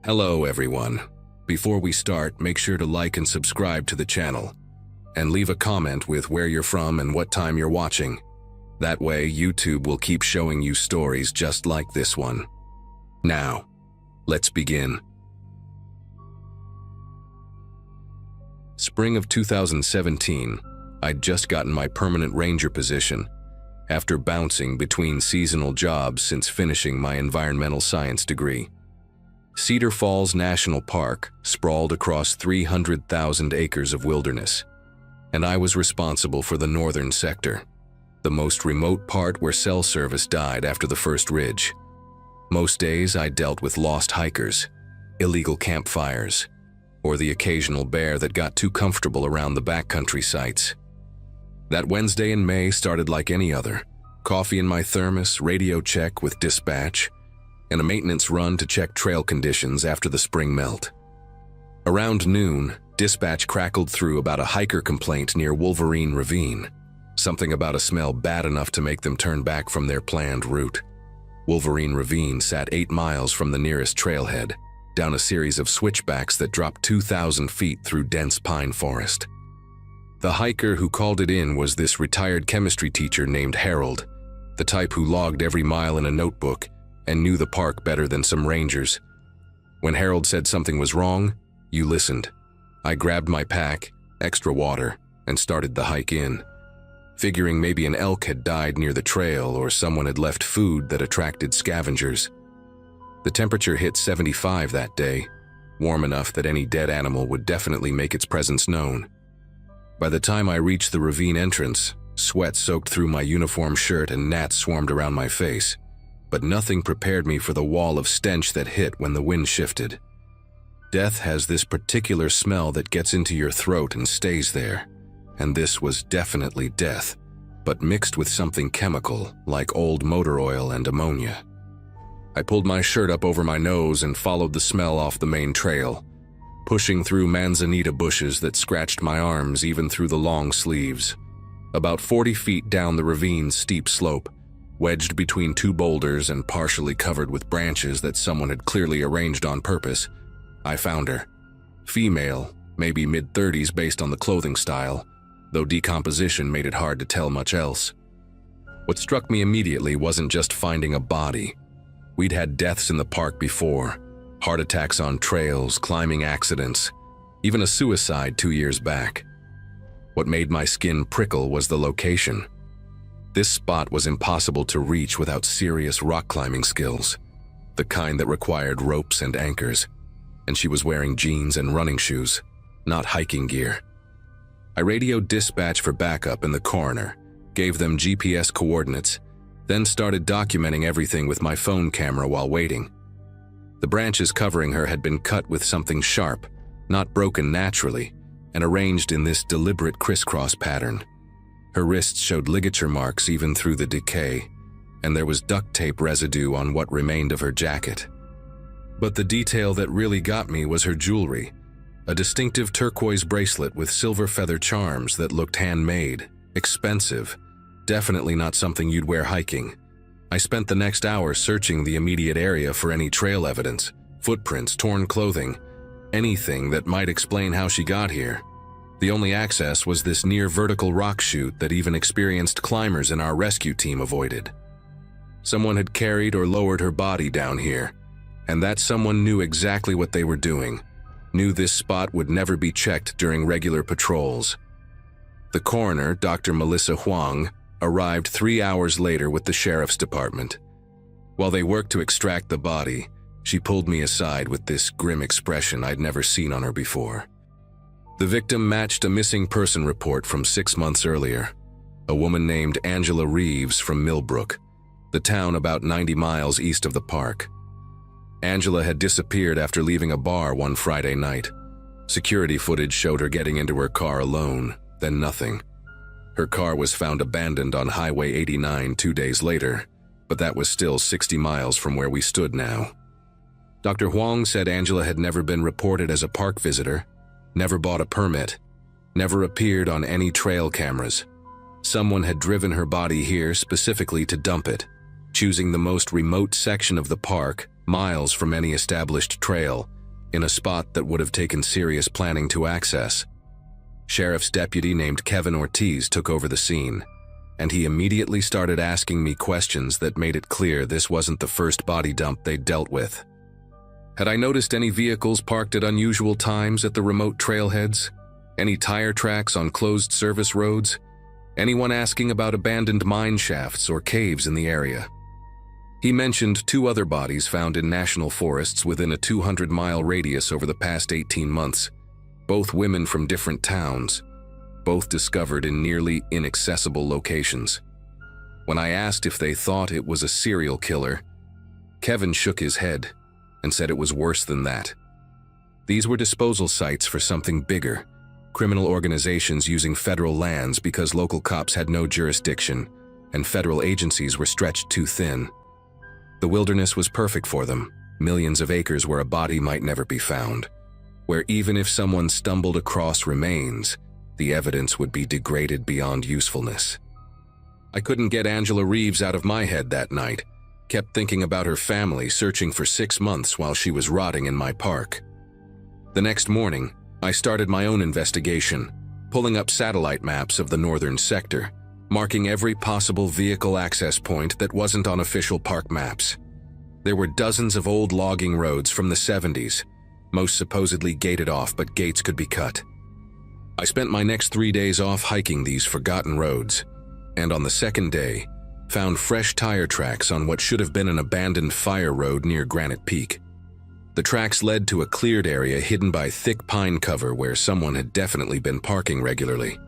Hello everyone. Before we start, make sure to like and subscribe to the channel, and leave a comment with where you're from and what time you're watching. That way, YouTube will keep showing you stories just like this one. Now, let's begin. Spring of 2017, I'd just gotten my permanent ranger position after bouncing between seasonal jobs since finishing my environmental science degree. Cedar Falls National Park sprawled across 300,000 acres of wilderness, and I was responsible for the northern sector, the most remote part where cell service died after the first ridge. Most days I dealt with lost hikers, illegal campfires, or the occasional bear that got too comfortable around the backcountry sites. That Wednesday in May started like any other: coffee in my thermos, radio check with dispatch, and a maintenance run to check trail conditions after the spring melt. Around noon, dispatch crackled through about a hiker complaint near Wolverine Ravine, something about a smell bad enough to make them turn back from their planned route. Wolverine Ravine sat 8 miles from the nearest trailhead, down a series of switchbacks that dropped 2,000 feet through dense pine forest. The hiker who called it in was this retired chemistry teacher named Harold, the type who logged every mile in a notebook and knew the park better than some rangers. When Harold said something was wrong, you listened. I grabbed my pack, extra water, and started the hike in, figuring maybe an elk had died near the trail or someone had left food that attracted scavengers. The temperature hit 75 that day, warm enough that any dead animal would definitely make its presence known. By the time I reached the ravine entrance, sweat soaked through my uniform shirt and gnats swarmed around my face, but nothing prepared me for the wall of stench that hit when the wind shifted. Death has this particular smell that gets into your throat and stays there, and this was definitely death, but mixed with something chemical like old motor oil and ammonia. I pulled my shirt up over my nose and followed the smell off the main trail, pushing through manzanita bushes that scratched my arms even through the long sleeves. About 40 feet down the ravine's steep slope, wedged between 2 boulders and partially covered with branches that someone had clearly arranged on purpose, I found her. Female, maybe mid-30s based on the clothing style, though decomposition made it hard to tell much else. What struck me immediately wasn't just finding a body. We'd had deaths in the park before: heart attacks on trails, climbing accidents, even a suicide 2 years back. What made my skin prickle was the location. This spot was impossible to reach without serious rock climbing skills, the kind that required ropes and anchors, and she was wearing jeans and running shoes, not hiking gear. I radioed dispatch for backup and the coroner, gave them GPS coordinates, then started documenting everything with my phone camera while waiting. The branches covering her had been cut with something sharp, not broken naturally, and arranged in this deliberate crisscross pattern. Her wrists showed ligature marks even through the decay, and there was duct tape residue on what remained of her jacket. But the detail that really got me was her jewelry, a distinctive turquoise bracelet with silver feather charms that looked handmade, expensive, definitely not something you'd wear hiking. I spent the next hour searching the immediate area for any trail evidence, footprints, torn clothing, anything that might explain how she got here. The only access was this near-vertical rock chute that even experienced climbers in our rescue team avoided. Someone had carried or lowered her body down here, and that someone knew exactly what they were doing, knew this spot would never be checked during regular patrols. The coroner, Dr. Melissa Huang, arrived 3 hours later with the sheriff's department. While they worked to extract the body, she pulled me aside with this grim expression I'd never seen on her before. The victim matched a missing person report from 6 months earlier, a woman named Angela Reeves from Millbrook, the town about 90 miles east of the park. Angela had disappeared after leaving a bar one Friday night. Security footage showed her getting into her car alone, then nothing. Her car was found abandoned on Highway 89 2 days later, but that was still 60 miles from where we stood now. Dr. Huang said Angela had never been reported as a park visitor, never bought a permit, never appeared on any trail cameras. Someone had driven her body here specifically to dump it, choosing the most remote section of the park, miles from any established trail, in a spot that would have taken serious planning to access. Sheriff's deputy named Kevin Ortiz took over the scene, and he immediately started asking me questions that made it clear this wasn't the first body dump they'd dealt with. Had I noticed any vehicles parked at unusual times at the remote trailheads? Any tire tracks on closed service roads? Anyone asking about abandoned mine shafts or caves in the area? He mentioned 2 other bodies found in national forests within a 200-mile radius over the past 18 months, both women from different towns, both discovered in nearly inaccessible locations. When I asked if they thought it was a serial killer, Kevin shook his head and said it was worse than that. These were disposal sites for something bigger, criminal organizations using federal lands because local cops had no jurisdiction and federal agencies were stretched too thin. The wilderness was perfect for them, millions of acres where a body might never be found, where even if someone stumbled across remains, the evidence would be degraded beyond usefulness. I couldn't get Angela Reeves out of my head that night, kept thinking about her family searching for 6 months while she was rotting in my park. The next morning, I started my own investigation, pulling up satellite maps of the northern sector, marking every possible vehicle access point that wasn't on official park maps. There were dozens of old logging roads from the 70s, most supposedly gated off, but gates could be cut. I spent my next 3 days off hiking these forgotten roads, and on the second day, found fresh tire tracks on what should have been an abandoned fire road near Granite Peak. The tracks led to a cleared area hidden by thick pine cover where someone had definitely been parking regularly.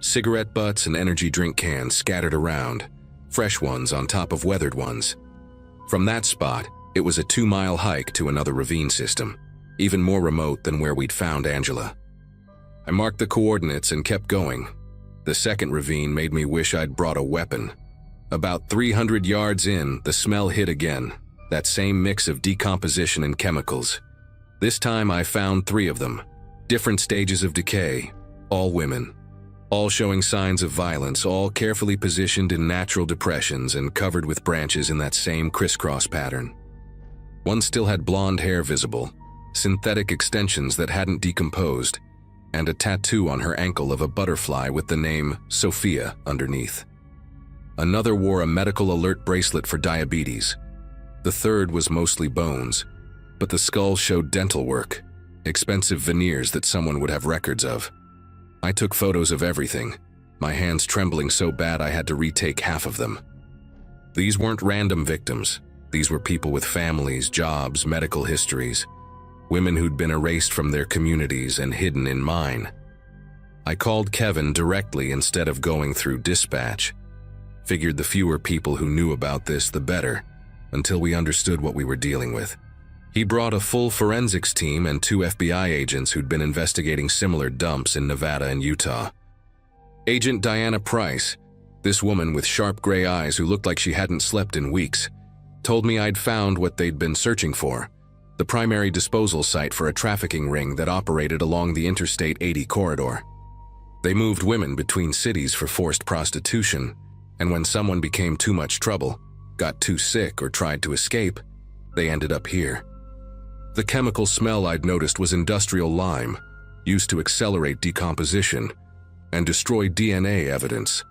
Cigarette butts and energy drink cans scattered around, fresh ones on top of weathered ones. From that spot, it was a 2-mile hike to another ravine system, even more remote than where we'd found Angela. I marked the coordinates and kept going. The second ravine made me wish I'd brought a weapon. About 300 yards in, the smell hit again, that same mix of decomposition and chemicals. This time I found 3 of them, different stages of decay, all women. All showing signs of violence, all carefully positioned in natural depressions and covered with branches in that same crisscross pattern. One still had blonde hair visible, synthetic extensions that hadn't decomposed, and a tattoo on her ankle of a butterfly with the name Sophia underneath. Another wore a medical alert bracelet for diabetes. The third was mostly bones, but the skull showed dental work, expensive veneers that someone would have records of. I took photos of everything, my hands trembling so bad I had to retake half of them. These weren't random victims. These were people with families, jobs, medical histories, women who'd been erased from their communities and hidden in mine. I called Kevin directly instead of going through dispatch. Figured the fewer people who knew about this, the better, until we understood what we were dealing with. He brought a full forensics team and 2 FBI agents who'd been investigating similar dumps in Nevada and Utah. Agent Diana Price, this woman with sharp gray eyes who looked like she hadn't slept in weeks, told me I'd found what they'd been searching for, the primary disposal site for a trafficking ring that operated along the Interstate 80 corridor. They moved women between cities for forced prostitution, and when someone became too much trouble, got too sick, or tried to escape, they ended up here. The chemical smell I'd noticed was industrial lime, used to accelerate decomposition and destroy DNA evidence.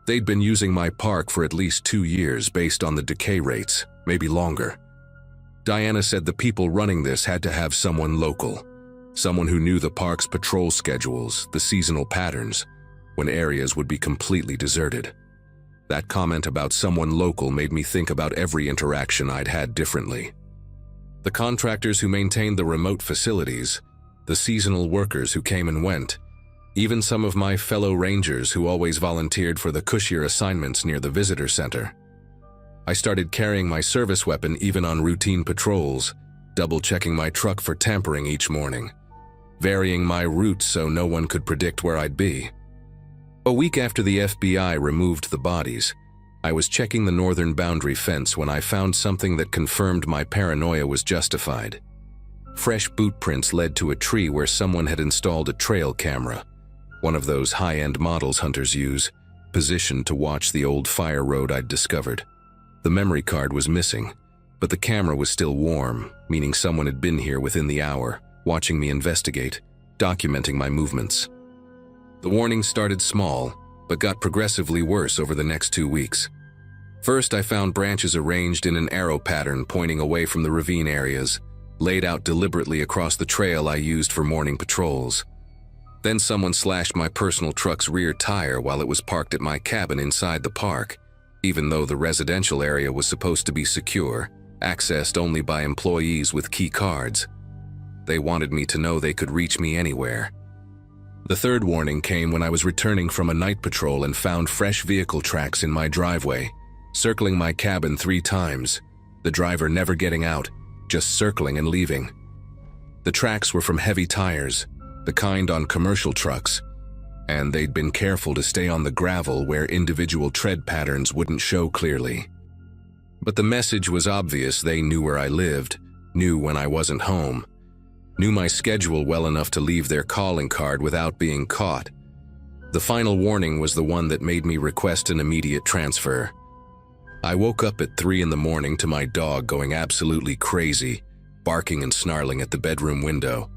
They'd been using my park for at least 2 years based on the decay rates, maybe longer. Diana said the people running this had to have someone local, someone who knew the park's patrol schedules, the seasonal patterns, when areas would be completely deserted. That comment about someone local made me think about every interaction I'd had differently. The contractors who maintained the remote facilities, the seasonal workers who came and went, even some of my fellow rangers who always volunteered for the cushier assignments near the visitor center. I started carrying my service weapon even on routine patrols, double-checking my truck for tampering each morning, varying my route so no one could predict where I'd be. A week after the FBI removed the bodies, I was checking the northern boundary fence when I found something that confirmed my paranoia was justified. Fresh boot prints led to a tree where someone had installed a trail camera, one of those high-end models hunters use, positioned to watch the old fire road I'd discovered. The memory card was missing, but the camera was still warm, meaning someone had been here within the hour, watching me investigate, documenting my movements. The warnings started small, but got progressively worse over the next 2 weeks. First, I found branches arranged in an arrow pattern pointing away from the ravine areas, laid out deliberately across the trail I used for morning patrols. Then someone slashed my personal truck's rear tire while it was parked at my cabin inside the park, even though the residential area was supposed to be secure, accessed only by employees with key cards. They wanted me to know they could reach me anywhere. The third warning came when I was returning from a night patrol and found fresh vehicle tracks in my driveway, circling my cabin 3 times, the driver never getting out, just circling and leaving. The tracks were from heavy tires, the kind on commercial trucks, and they'd been careful to stay on the gravel where individual tread patterns wouldn't show clearly. But the message was obvious. They knew where I lived, knew when I wasn't home, knew my schedule well enough to leave their calling card without being caught. The final warning was the one that made me request an immediate transfer. I woke up at 3 in the morning to my dog going absolutely crazy, barking and snarling at the bedroom window.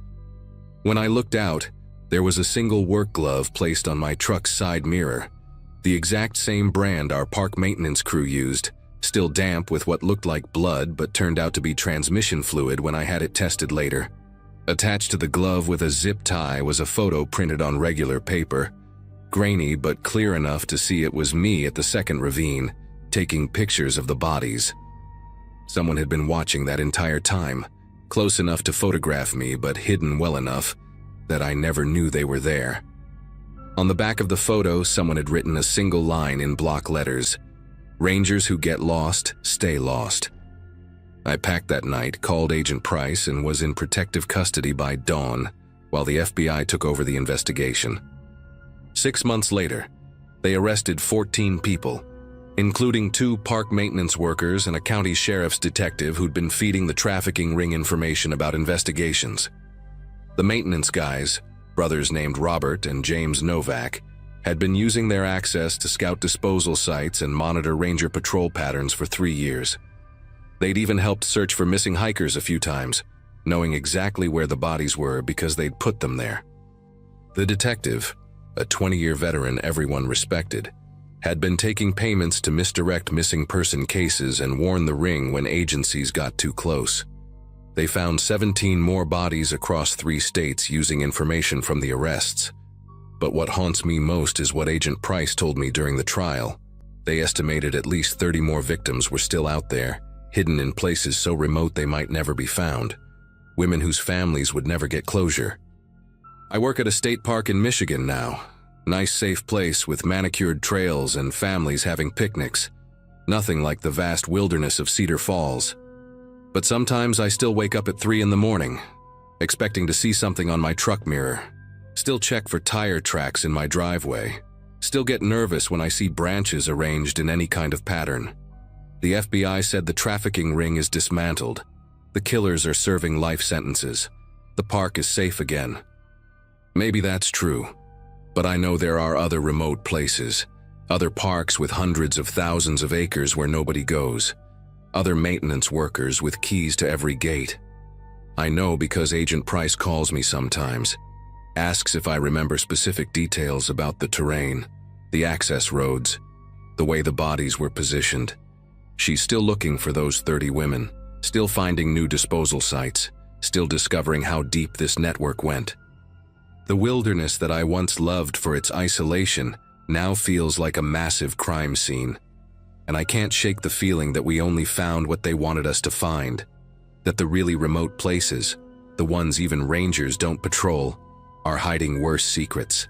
When I looked out, there was a single work glove placed on my truck's side mirror, the exact same brand our park maintenance crew used, still damp with what looked like blood but turned out to be transmission fluid when I had it tested later. Attached to the glove with a zip tie was a photo printed on regular paper, grainy but clear enough to see it was me at the second ravine, taking pictures of the bodies. Someone had been watching that entire time, close enough to photograph me but hidden well enough that I never knew they were there. On the back of the photo, someone had written a single line in block letters: "Rangers who get lost, stay lost." I packed that night, called Agent Price, and was in protective custody by dawn while the FBI took over the investigation. 6 months later, they arrested 14 people, including 2 park maintenance workers and a county sheriff's detective who'd been feeding the trafficking ring information about investigations. The maintenance guys, brothers named Robert and James Novak, had been using their access to scout disposal sites and monitor ranger patrol patterns for 3 years. They'd even helped search for missing hikers a few times, knowing exactly where the bodies were because they'd put them there. The detective, a 20-year veteran everyone respected, had been taking payments to misdirect missing person cases and warn the ring when agencies got too close. They found 17 more bodies across 3 states using information from the arrests. But what haunts me most is what Agent Price told me during the trial. They estimated at least 30 more victims were still out there, hidden in places so remote they might never be found. Women whose families would never get closure. I work at a state park in Michigan now. Nice, safe place with manicured trails and families having picnics. Nothing like the vast wilderness of Cedar Falls. But sometimes I still wake up at 3 in the morning, expecting to see something on my truck mirror. Still check for tire tracks in my driveway. Still get nervous when I see branches arranged in any kind of pattern. The FBI said the trafficking ring is dismantled. The killers are serving life sentences. The park is safe again. Maybe that's true, but I know there are other remote places, other parks with hundreds of thousands of acres where nobody goes, other maintenance workers with keys to every gate. I know because Agent Price calls me sometimes, asks if I remember specific details about the terrain, the access roads, the way the bodies were positioned. She's still looking for those 30 women, still finding new disposal sites, still discovering how deep this network went. The wilderness that I once loved for its isolation now feels like a massive crime scene. And I can't shake the feeling that we only found what they wanted us to find, that the really remote places, the ones even rangers don't patrol, are hiding worse secrets.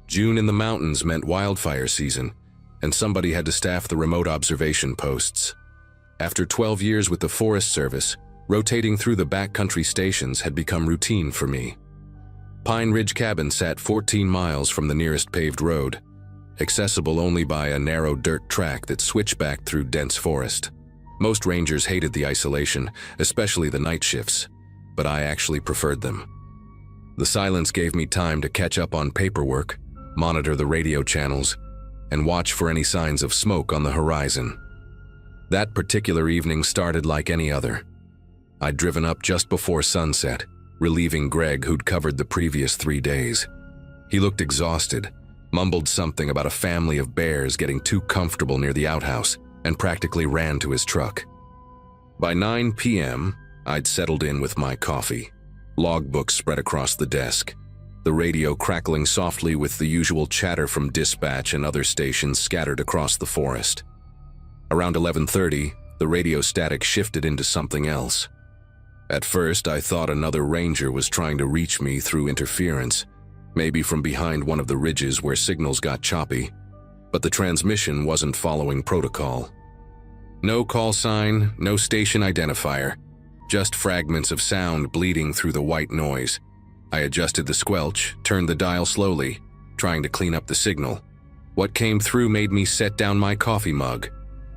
June in the mountains meant wildfire season, and somebody had to staff the remote observation posts. After 12 years with the Forest Service, rotating through the backcountry stations had become routine for me. Pine Ridge Cabin sat 14 miles from the nearest paved road, accessible only by a narrow dirt track that switched back through dense forest. Most rangers hated the isolation, especially the night shifts, but I actually preferred them. The silence gave me time to catch up on paperwork, monitor the radio channels, and watch for any signs of smoke on the horizon. That particular evening started like any other. I'd driven up just before sunset, relieving Greg, who'd covered the previous 3 days. He looked exhausted, mumbled something about a family of bears getting too comfortable near the outhouse, and practically ran to his truck. By 9 p.m., I'd settled in with my coffee, logbooks spread across the desk, the radio crackling softly with the usual chatter from dispatch and other stations scattered across the forest. Around 11:30, the radio static shifted into something else. At first, I thought another ranger was trying to reach me through interference, maybe from behind one of the ridges where signals got choppy, but the transmission wasn't following protocol. No call sign, no station identifier, just fragments of sound bleeding through the white noise. I adjusted the squelch, turned the dial slowly, trying to clean up the signal. What came through made me set down my coffee mug.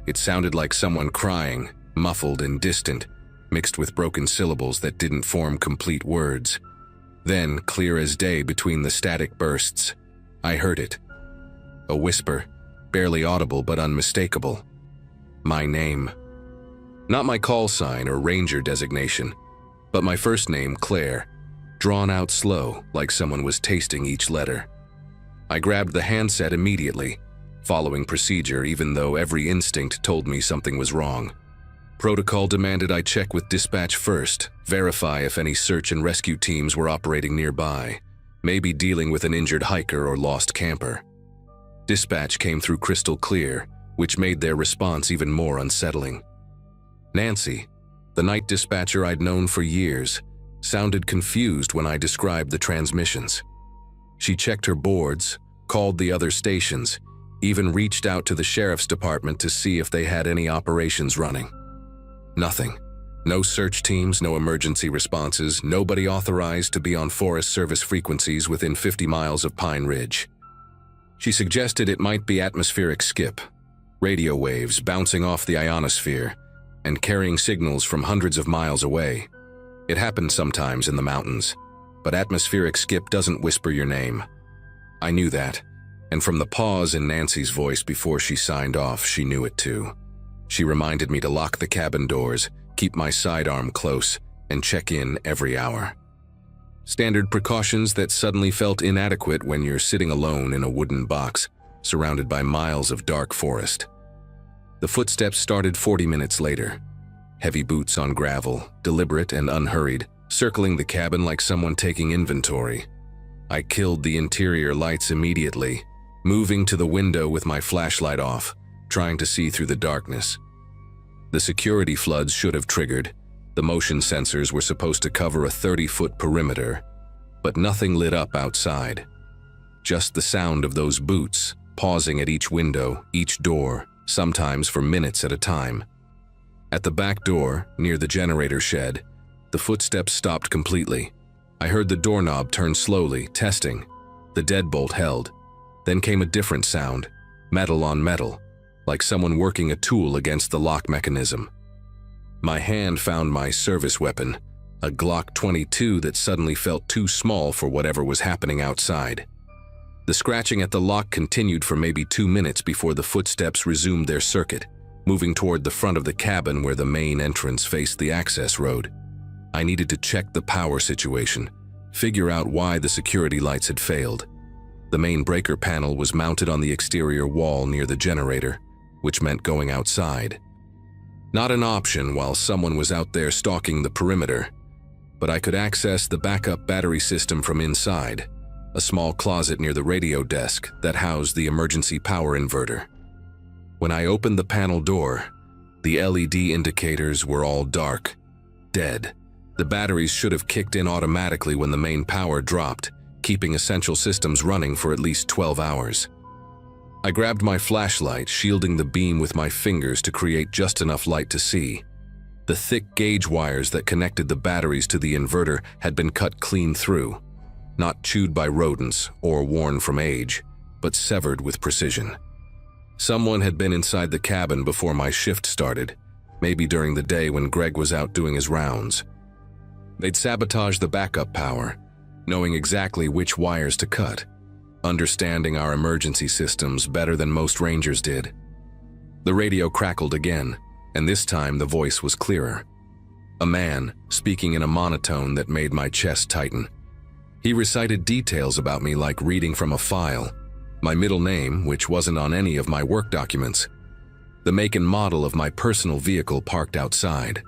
It sounded like someone crying, muffled and distant, mixed with broken syllables that didn't form complete words. Then, clear as day between the static bursts, I heard it. A whisper, barely audible but unmistakable. My name. Not my call sign or ranger designation, but my first name, Claire, drawn out slow, like someone was tasting each letter. I grabbed the handset immediately, following procedure even though every instinct told me something was wrong. Protocol demanded I check with dispatch first, verify if any search and rescue teams were operating nearby, maybe dealing with an injured hiker or lost camper. Dispatch came through crystal clear, which made their response even more unsettling. Nancy, the night dispatcher I'd known for years, sounded confused when I described the transmissions. She checked her boards, called the other stations, even reached out to the sheriff's department to see if they had any operations running. Nothing. No search teams, no emergency responses, nobody authorized to be on Forest Service frequencies within 50 miles of Pine Ridge. She suggested it might be atmospheric skip, radio waves bouncing off the ionosphere and carrying signals from hundreds of miles away. It happens sometimes in the mountains, but atmospheric skip doesn't whisper your name. I knew that, and from the pause in Nancy's voice before she signed off, she knew it too. She reminded me to lock the cabin doors, keep my sidearm close, and check in every hour. Standard precautions that suddenly felt inadequate when you're sitting alone in a wooden box, surrounded by miles of dark forest. The footsteps started 40 minutes later. Heavy boots on gravel, deliberate and unhurried, circling the cabin like someone taking inventory. I killed the interior lights immediately, moving to the window with my flashlight off, trying to see through the darkness. The security floods should have triggered. The motion sensors were supposed to cover a 30-foot perimeter, but nothing lit up outside. Just the sound of those boots, pausing at each window, each door, sometimes for minutes at a time. At the back door, near the generator shed, the footsteps stopped completely. I heard the doorknob turn slowly, testing. The deadbolt held. Then came a different sound, metal on metal, like someone working a tool against the lock mechanism. My hand found my service weapon, a Glock 22 that suddenly felt too small for whatever was happening outside. The scratching at the lock continued for maybe 2 minutes before the footsteps resumed their circuit, moving toward the front of the cabin where the main entrance faced the access road. I needed to check the power situation, figure out why the security lights had failed. The main breaker panel was mounted on the exterior wall near the generator, which meant going outside. Not an option while someone was out there stalking the perimeter, but I could access the backup battery system from inside, a small closet near the radio desk that housed the emergency power inverter. When I opened the panel door, the LED indicators were all dark, dead. The batteries should have kicked in automatically when the main power dropped, keeping essential systems running for at least 12 hours. I grabbed my flashlight, shielding the beam with my fingers to create just enough light to see. The thick gauge wires that connected the batteries to the inverter had been cut clean through, not chewed by rodents or worn from age, but severed with precision. Someone had been inside the cabin before my shift started, maybe during the day when Greg was out doing his rounds. They'd sabotaged the backup power, knowing exactly which wires to cut, understanding our emergency systems better than most rangers did. The radio crackled again, and this time the voice was clearer. A man, speaking in a monotone that made my chest tighten. He recited details about me like reading from a file. My middle name, which wasn't on any of my work documents. The make and model of my personal vehicle parked outside.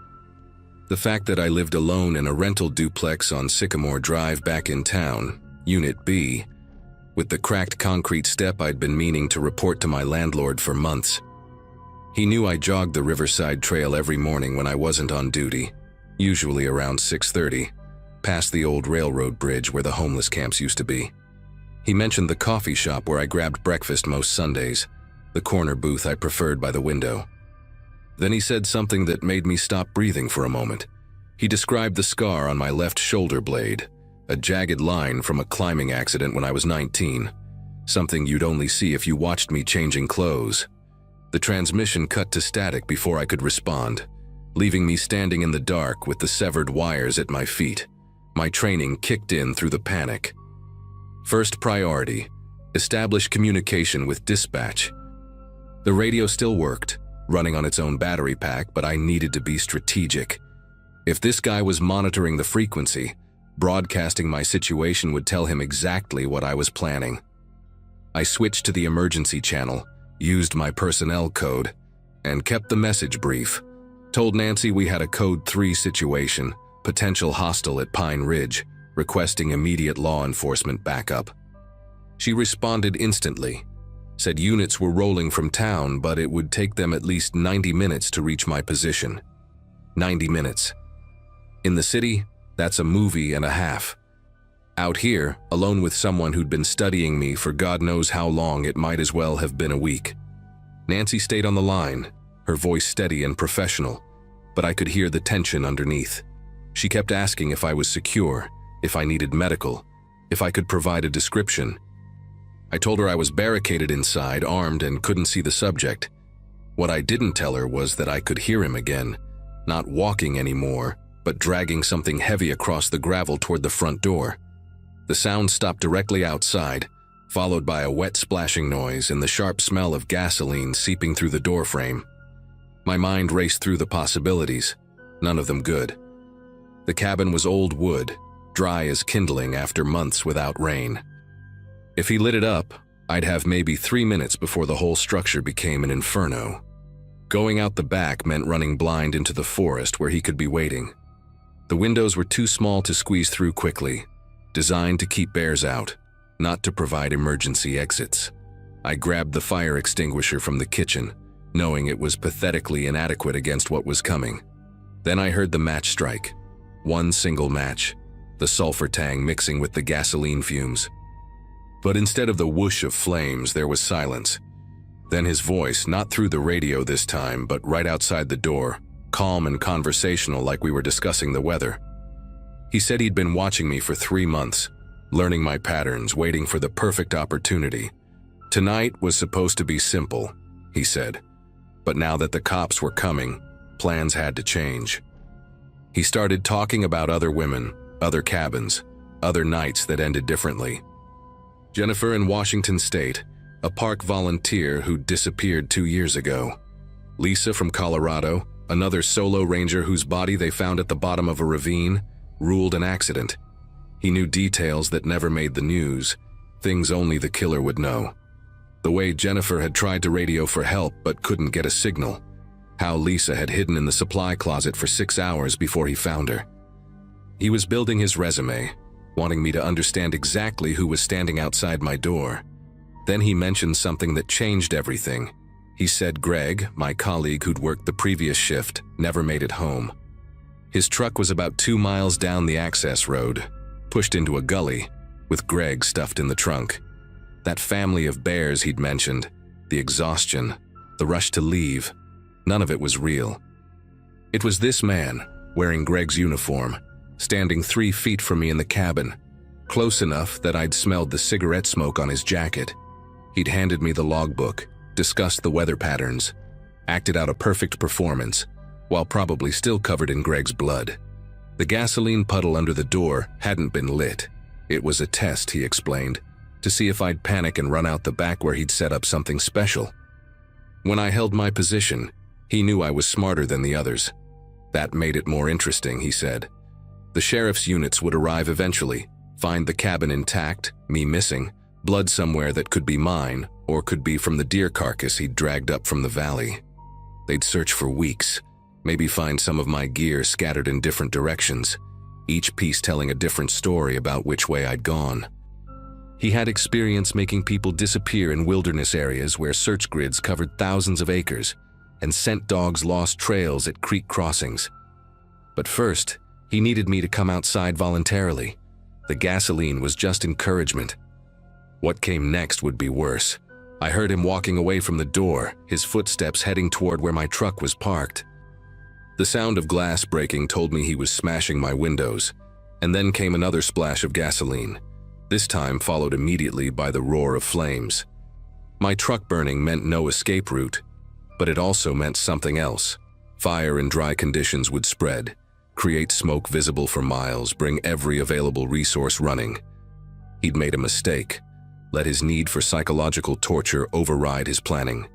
The fact that I lived alone in a rental duplex on Sycamore Drive back in town, Unit B, with the cracked concrete step I'd been meaning to report to my landlord for months. He knew I jogged the Riverside Trail every morning when I wasn't on duty, usually around 6:30, past the old railroad bridge where the homeless camps used to be. He mentioned the coffee shop where I grabbed breakfast most Sundays, the corner booth I preferred by the window. Then he said something that made me stop breathing for a moment. He described the scar on my left shoulder blade, a jagged line from a climbing accident when I was 19, something you'd only see if you watched me changing clothes. The transmission cut to static before I could respond, leaving me standing in the dark with the severed wires at my feet. My training kicked in through the panic. First priority, establish communication with dispatch. The radio still worked, running on its own battery pack, but I needed to be strategic. If this guy was monitoring the frequency, broadcasting my situation would tell him exactly what I was planning. I switched to the emergency channel, used my personnel code, and kept the message brief. Told Nancy we had a Code 3 situation, potential hostile at Pine Ridge, requesting immediate law enforcement backup. She responded instantly, said units were rolling from town, but it would take them at least 90 minutes to reach my position. 90 minutes. In the city, that's a movie and a half. Out here, alone with someone who'd been studying me for God knows how long, it might as well have been a week. Nancy stayed on the line, her voice steady and professional, but I could hear the tension underneath. She kept asking if I was secure, if I needed medical, if I could provide a description. I told her I was barricaded inside, armed, and couldn't see the subject. What I didn't tell her was that I could hear him again, not walking anymore, but dragging something heavy across the gravel toward the front door. The sound stopped directly outside, followed by a wet splashing noise and the sharp smell of gasoline seeping through the door frame. My mind raced through the possibilities, none of them good. The cabin was old wood, dry as kindling after months without rain. If he lit it up, I'd have maybe 3 minutes before the whole structure became an inferno. Going out the back meant running blind into the forest where he could be waiting. The windows were too small to squeeze through quickly, designed to keep bears out, not to provide emergency exits. I grabbed the fire extinguisher from the kitchen, knowing it was pathetically inadequate against what was coming. Then I heard the match strike. One single match, the sulfur tang mixing with the gasoline fumes. But instead of the whoosh of flames, there was silence. Then his voice, not through the radio this time, but right outside the door, calm and conversational like we were discussing the weather. He said he'd been watching me for 3 months, learning my patterns, waiting for the perfect opportunity. Tonight was supposed to be simple, he said. But now that the cops were coming, plans had to change. He started talking about other women, other cabins, other nights that ended differently. Jennifer in Washington State, a park volunteer who disappeared 2 years ago. Lisa from Colorado, another solo ranger whose body they found at the bottom of a ravine, ruled an accident. He knew details that never made the news, things only the killer would know. The way Jennifer had tried to radio for help but couldn't get a signal. How Lisa had hidden in the supply closet for 6 hours before he found her. He was building his resume, wanting me to understand exactly who was standing outside my door. Then he mentioned something that changed everything. He said Greg, my colleague who'd worked the previous shift, never made it home. His truck was about 2 miles down the access road, pushed into a gully, with Greg stuffed in the trunk. That family of bears he'd mentioned, the exhaustion, the rush to leave, none of it was real. It was this man, wearing Greg's uniform, standing 3 feet from me in the cabin, close enough that I'd smelled the cigarette smoke on his jacket. He'd handed me the logbook, discussed the weather patterns, acted out a perfect performance, while probably still covered in Greg's blood. The gasoline puddle under the door hadn't been lit. It was a test, he explained, to see if I'd panic and run out the back where he'd set up something special. When I held my position, he knew I was smarter than the others. That made it more interesting, he said. The sheriff's units would arrive eventually, find the cabin intact, me missing, blood somewhere that could be mine, or could be from the deer carcass he'd dragged up from the valley. They'd search for weeks, maybe find some of my gear scattered in different directions, each piece telling a different story about which way I'd gone. He had experience making people disappear in wilderness areas where search grids covered thousands of acres, and scent dogs lost trails at creek crossings. But first, he needed me to come outside voluntarily. The gasoline was just encouragement. What came next would be worse. I heard him walking away from the door, his footsteps heading toward where my truck was parked. The sound of glass breaking told me he was smashing my windows, and then came another splash of gasoline, this time followed immediately by the roar of flames. My truck burning meant no escape route, but it also meant something else. Fire in dry conditions would spread, create smoke visible for miles, bring every available resource running. He'd made a mistake, let his need for psychological torture override his planning.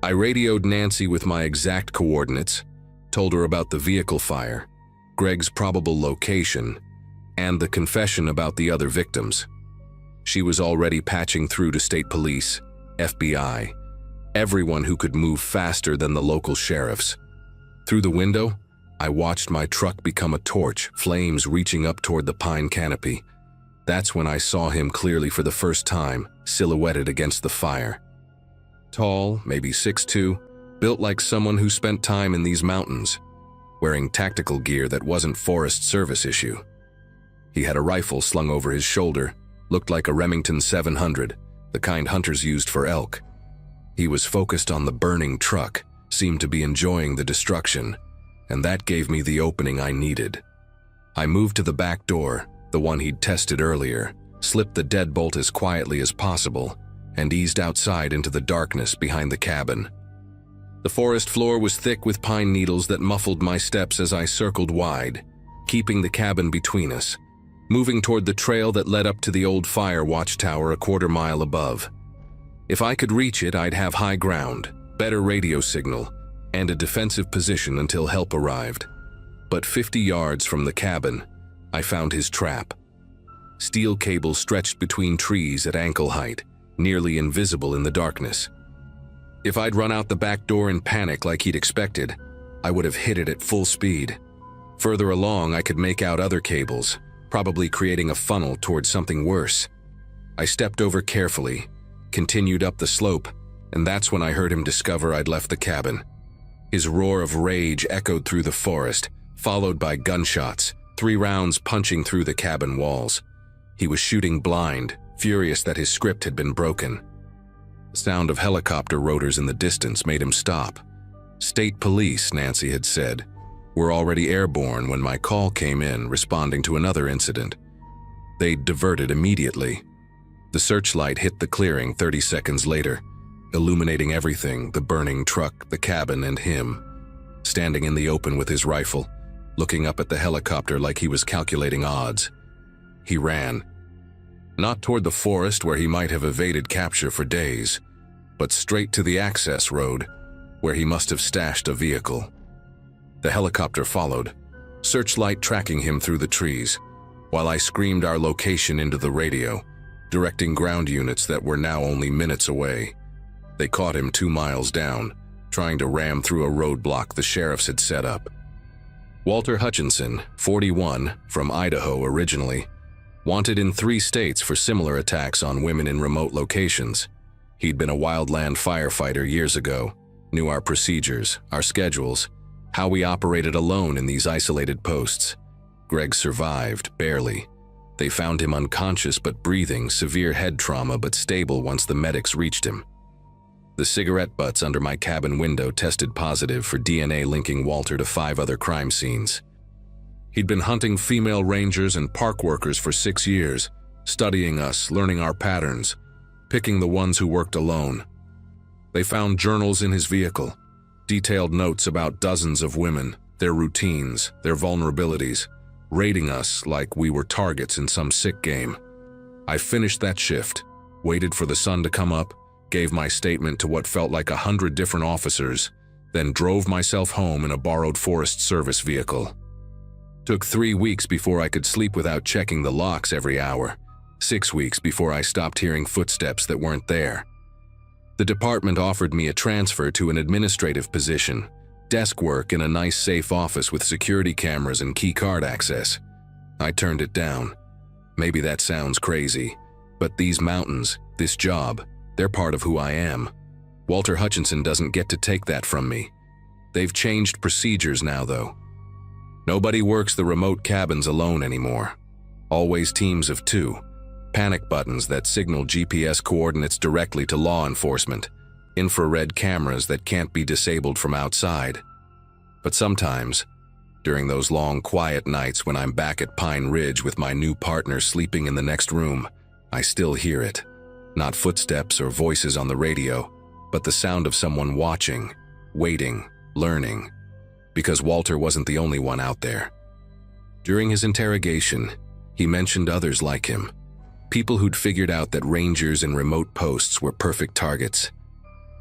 I radioed Nancy with my exact coordinates, told her about the vehicle fire, Greg's probable location, and the confession about the other victims. She was already patching through to state police, FBI, everyone who could move faster than the local sheriffs. Through the window, I watched my truck become a torch, flames reaching up toward the pine canopy. That's when I saw him clearly for the first time, silhouetted against the fire. Tall, maybe 6'2", built like someone who spent time in these mountains, wearing tactical gear that wasn't Forest Service issue. He had a rifle slung over his shoulder, looked like a Remington 700, the kind hunters used for elk. He was focused on the burning truck, seemed to be enjoying the destruction, and that gave me the opening I needed. I moved to the back door, the one he'd tested earlier, slipped the deadbolt as quietly as possible, and eased outside into the darkness behind the cabin. The forest floor was thick with pine needles that muffled my steps as I circled wide, keeping the cabin between us, moving toward the trail that led up to the old fire watchtower a quarter mile above. If I could reach it, I'd have high ground, better radio signal, and a defensive position until help arrived. But 50 yards from the cabin, I found his trap. Steel cable stretched between trees at ankle height, nearly invisible in the darkness. If I'd run out the back door in panic like he'd expected, I would have hit it at full speed. Further along, I could make out other cables, probably creating a funnel towards something worse. I stepped over carefully, continued up the slope, and that's when I heard him discover I'd left the cabin. His roar of rage echoed through the forest, followed by gunshots, 3 rounds punching through the cabin walls. He was shooting blind, furious that his script had been broken. The sound of helicopter rotors in the distance made him stop. State police, Nancy had said, were already airborne when my call came in, responding to another incident. They'd diverted immediately. The searchlight hit the clearing 30 seconds later, illuminating everything, the burning truck, the cabin, and him, standing in the open with his rifle, looking up at the helicopter like he was calculating odds. He ran. Not toward the forest where he might have evaded capture for days, but straight to the access road, where he must have stashed a vehicle. The helicopter followed, searchlight tracking him through the trees, while I screamed our location into the radio, directing ground units that were now only minutes away. They caught him 2 miles down, trying to ram through a roadblock the sheriffs had set up. Walter Hutchinson, 41, from Idaho originally, wanted in 3 states for similar attacks on women in remote locations. He'd been a wildland firefighter years ago, knew our procedures, our schedules, how we operated alone in these isolated posts. Greg survived, barely. They found him unconscious but breathing, severe head trauma but stable once the medics reached him. The cigarette butts under my cabin window tested positive for DNA linking Walter to 5 other crime scenes. He'd been hunting female rangers and park workers for 6 years, studying us, learning our patterns, picking the ones who worked alone. They found journals in his vehicle, detailed notes about dozens of women, their routines, their vulnerabilities. rating us like we were targets in some sick game. I finished that shift, waited for the sun to come up, gave my statement to what felt like 100 different officers, then drove myself home in a borrowed Forest Service vehicle. Took 3 weeks before I could sleep without checking the locks every hour. 6 weeks before I stopped hearing footsteps that weren't there. The department offered me a transfer to an administrative position, desk work in a nice safe office with security cameras and key card access. I turned it down. Maybe that sounds crazy, but these mountains, this job, they're part of who I am. Walter Hutchinson doesn't get to take that from me. They've changed procedures now, though. Nobody works the remote cabins alone anymore. Always teams of 2. Panic buttons that signal GPS coordinates directly to law enforcement. Infrared cameras that can't be disabled from outside. But sometimes, during those long, quiet nights when I'm back at Pine Ridge with my new partner sleeping in the next room, I still hear it. Not footsteps or voices on the radio, but the sound of someone watching, waiting, learning. Because Walter wasn't the only one out there. During his interrogation, he mentioned others like him. People who'd figured out that rangers in remote posts were perfect targets.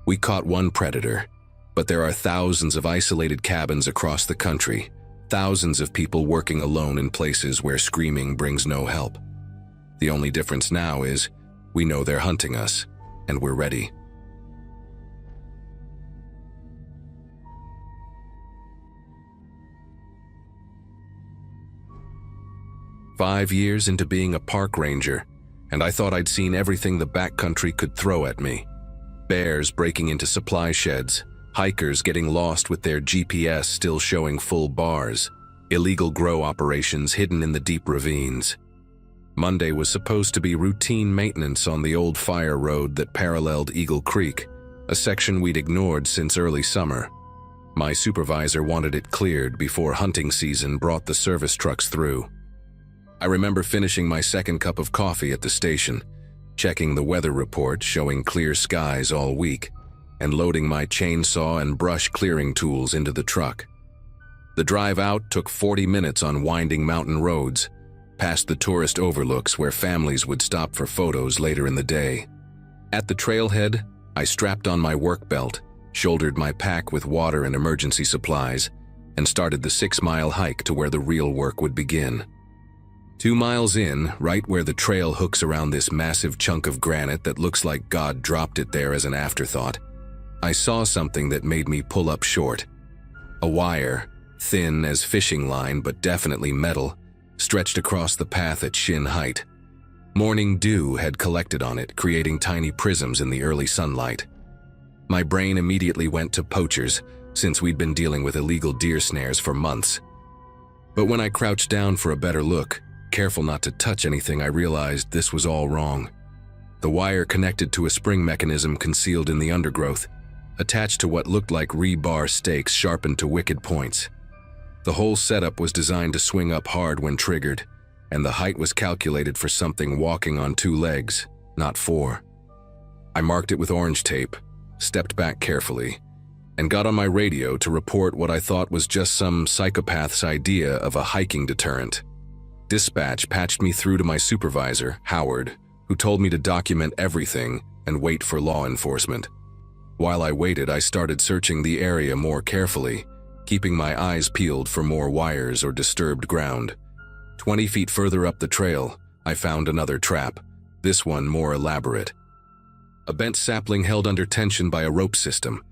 We caught one predator, but there are thousands of isolated cabins across the country, thousands of people working alone in places where screaming brings no help. The only difference now is we know they're hunting us, and we're ready. "5 years into being a park ranger, and I thought I'd seen everything the backcountry could throw at me. Bears breaking into supply sheds, hikers getting lost with their GPS still showing full bars, illegal grow operations hidden in the deep ravines. Monday was supposed to be routine maintenance on the old fire road that paralleled Eagle Creek, a section we'd ignored since early summer. My supervisor wanted it cleared before hunting season brought the service trucks through. I remember finishing my second cup of coffee at the station, checking the weather report showing clear skies all week, and loading my chainsaw and brush clearing tools into the truck. The drive out took 40 minutes on winding mountain roads, past the tourist overlooks where families would stop for photos later in the day. At the trailhead, I strapped on my work belt, shouldered my pack with water and emergency supplies, and started the 6-mile hike to where the real work would begin. 2 miles in, right where the trail hooks around this massive chunk of granite that looks like God dropped it there as an afterthought, I saw something that made me pull up short. A wire, thin as fishing line but definitely metal, stretched across the path at shin height. Morning dew had collected on it, creating tiny prisms in the early sunlight. My brain immediately went to poachers, since we'd been dealing with illegal deer snares for months. But when I crouched down for a better look, careful not to touch anything, I realized this was all wrong. The wire connected to a spring mechanism concealed in the undergrowth, attached to what looked like rebar stakes sharpened to wicked points. The whole setup was designed to swing up hard when triggered, and the height was calculated for something walking on 2 legs, not 4. I marked it with orange tape, stepped back carefully, and got on my radio to report what I thought was just some psychopath's idea of a hiking deterrent. Dispatch patched me through to my supervisor, Howard, who told me to document everything and wait for law enforcement. While I waited, I started searching the area more carefully, keeping my eyes peeled for more wires or disturbed ground. 20 feet further up the trail, I found another trap, this one more elaborate. A bent sapling held under tension by a rope system,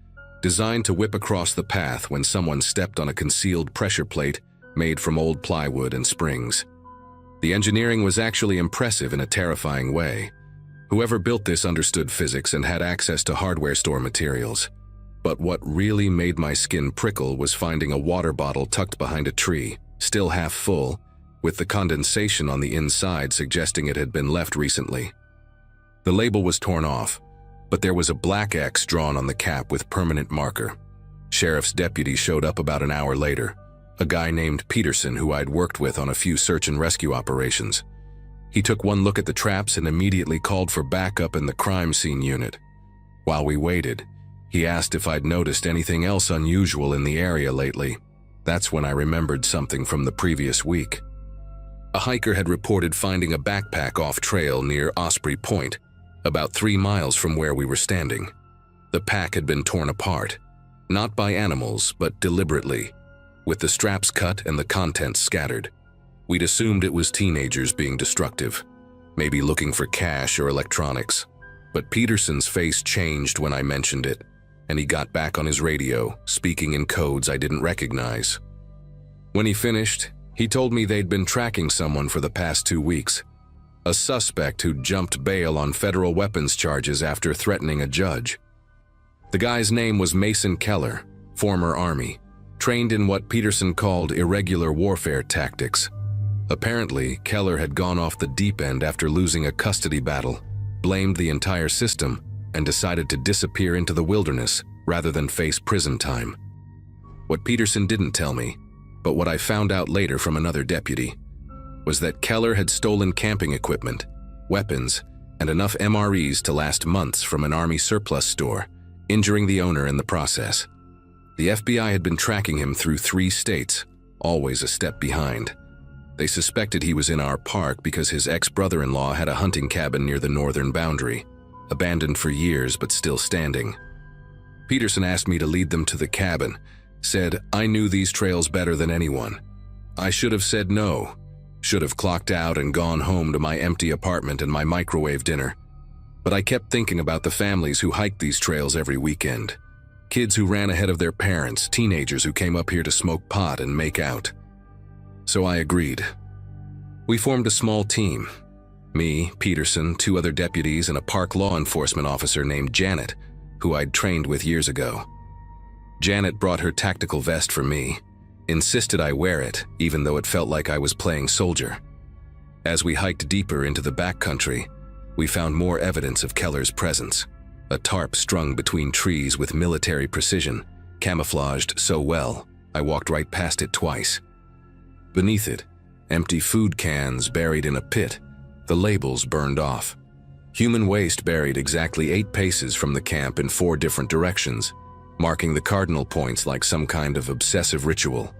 designed to whip across the path when someone stepped on a concealed pressure plate made from old plywood and springs. The engineering was actually impressive in a terrifying way. Whoever built this understood physics and had access to hardware store materials. But what really made my skin prickle was finding a water bottle tucked behind a tree, still half full, with the condensation on the inside suggesting it had been left recently. The label was torn off, but there was a black X drawn on the cap with permanent marker. Sheriff's deputy showed up about an hour later, a guy named Peterson who I'd worked with on a few search and rescue operations. He took one look at the traps and immediately called for backup in the crime scene unit. While we waited, he asked if I'd noticed anything else unusual in the area lately. That's when I remembered something from the previous week. A hiker had reported finding a backpack off-trail near Osprey Point, about 3 miles from where we were standing. The pack had been torn apart, not by animals, but deliberately, with the straps cut and the contents scattered. We'd assumed it was teenagers being destructive, maybe looking for cash or electronics. But Peterson's face changed when I mentioned it, and he got back on his radio, speaking in codes I didn't recognize. When he finished, he told me they'd been tracking someone for the past 2 weeks, a suspect who jumped bail on federal weapons charges after threatening a judge. The guy's name was Mason Keller, former Army, trained in what Peterson called irregular warfare tactics. Apparently, Keller had gone off the deep end after losing a custody battle, blamed the entire system, and decided to disappear into the wilderness rather than face prison time. What Peterson didn't tell me, but what I found out later from another deputy, was that Keller had stolen camping equipment, weapons, and enough MREs to last months from an Army surplus store, injuring the owner in the process. The FBI had been tracking him through 3 states, always a step behind. They suspected he was in our park because his ex-brother-in-law had a hunting cabin near the northern boundary, abandoned for years but still standing. Peterson asked me to lead them to the cabin, said I knew these trails better than anyone. I should have said no, should have clocked out and gone home to my empty apartment and my microwave dinner. But I kept thinking about the families who hiked these trails every weekend. Kids who ran ahead of their parents, teenagers who came up here to smoke pot and make out. So I agreed. We formed a small team. Me, Peterson, 2 other deputies, and a park law enforcement officer named Janet, who I'd trained with years ago. Janet brought her tactical vest for me, insisted I wear it, even though it felt like I was playing soldier. As we hiked deeper into the backcountry, we found more evidence of Keller's presence. A tarp strung between trees with military precision, camouflaged so well, I walked right past it twice. Beneath it, empty food cans buried in a pit, the labels burned off. Human waste buried exactly 8 paces from the camp in 4 different directions, marking the cardinal points like some kind of obsessive ritual.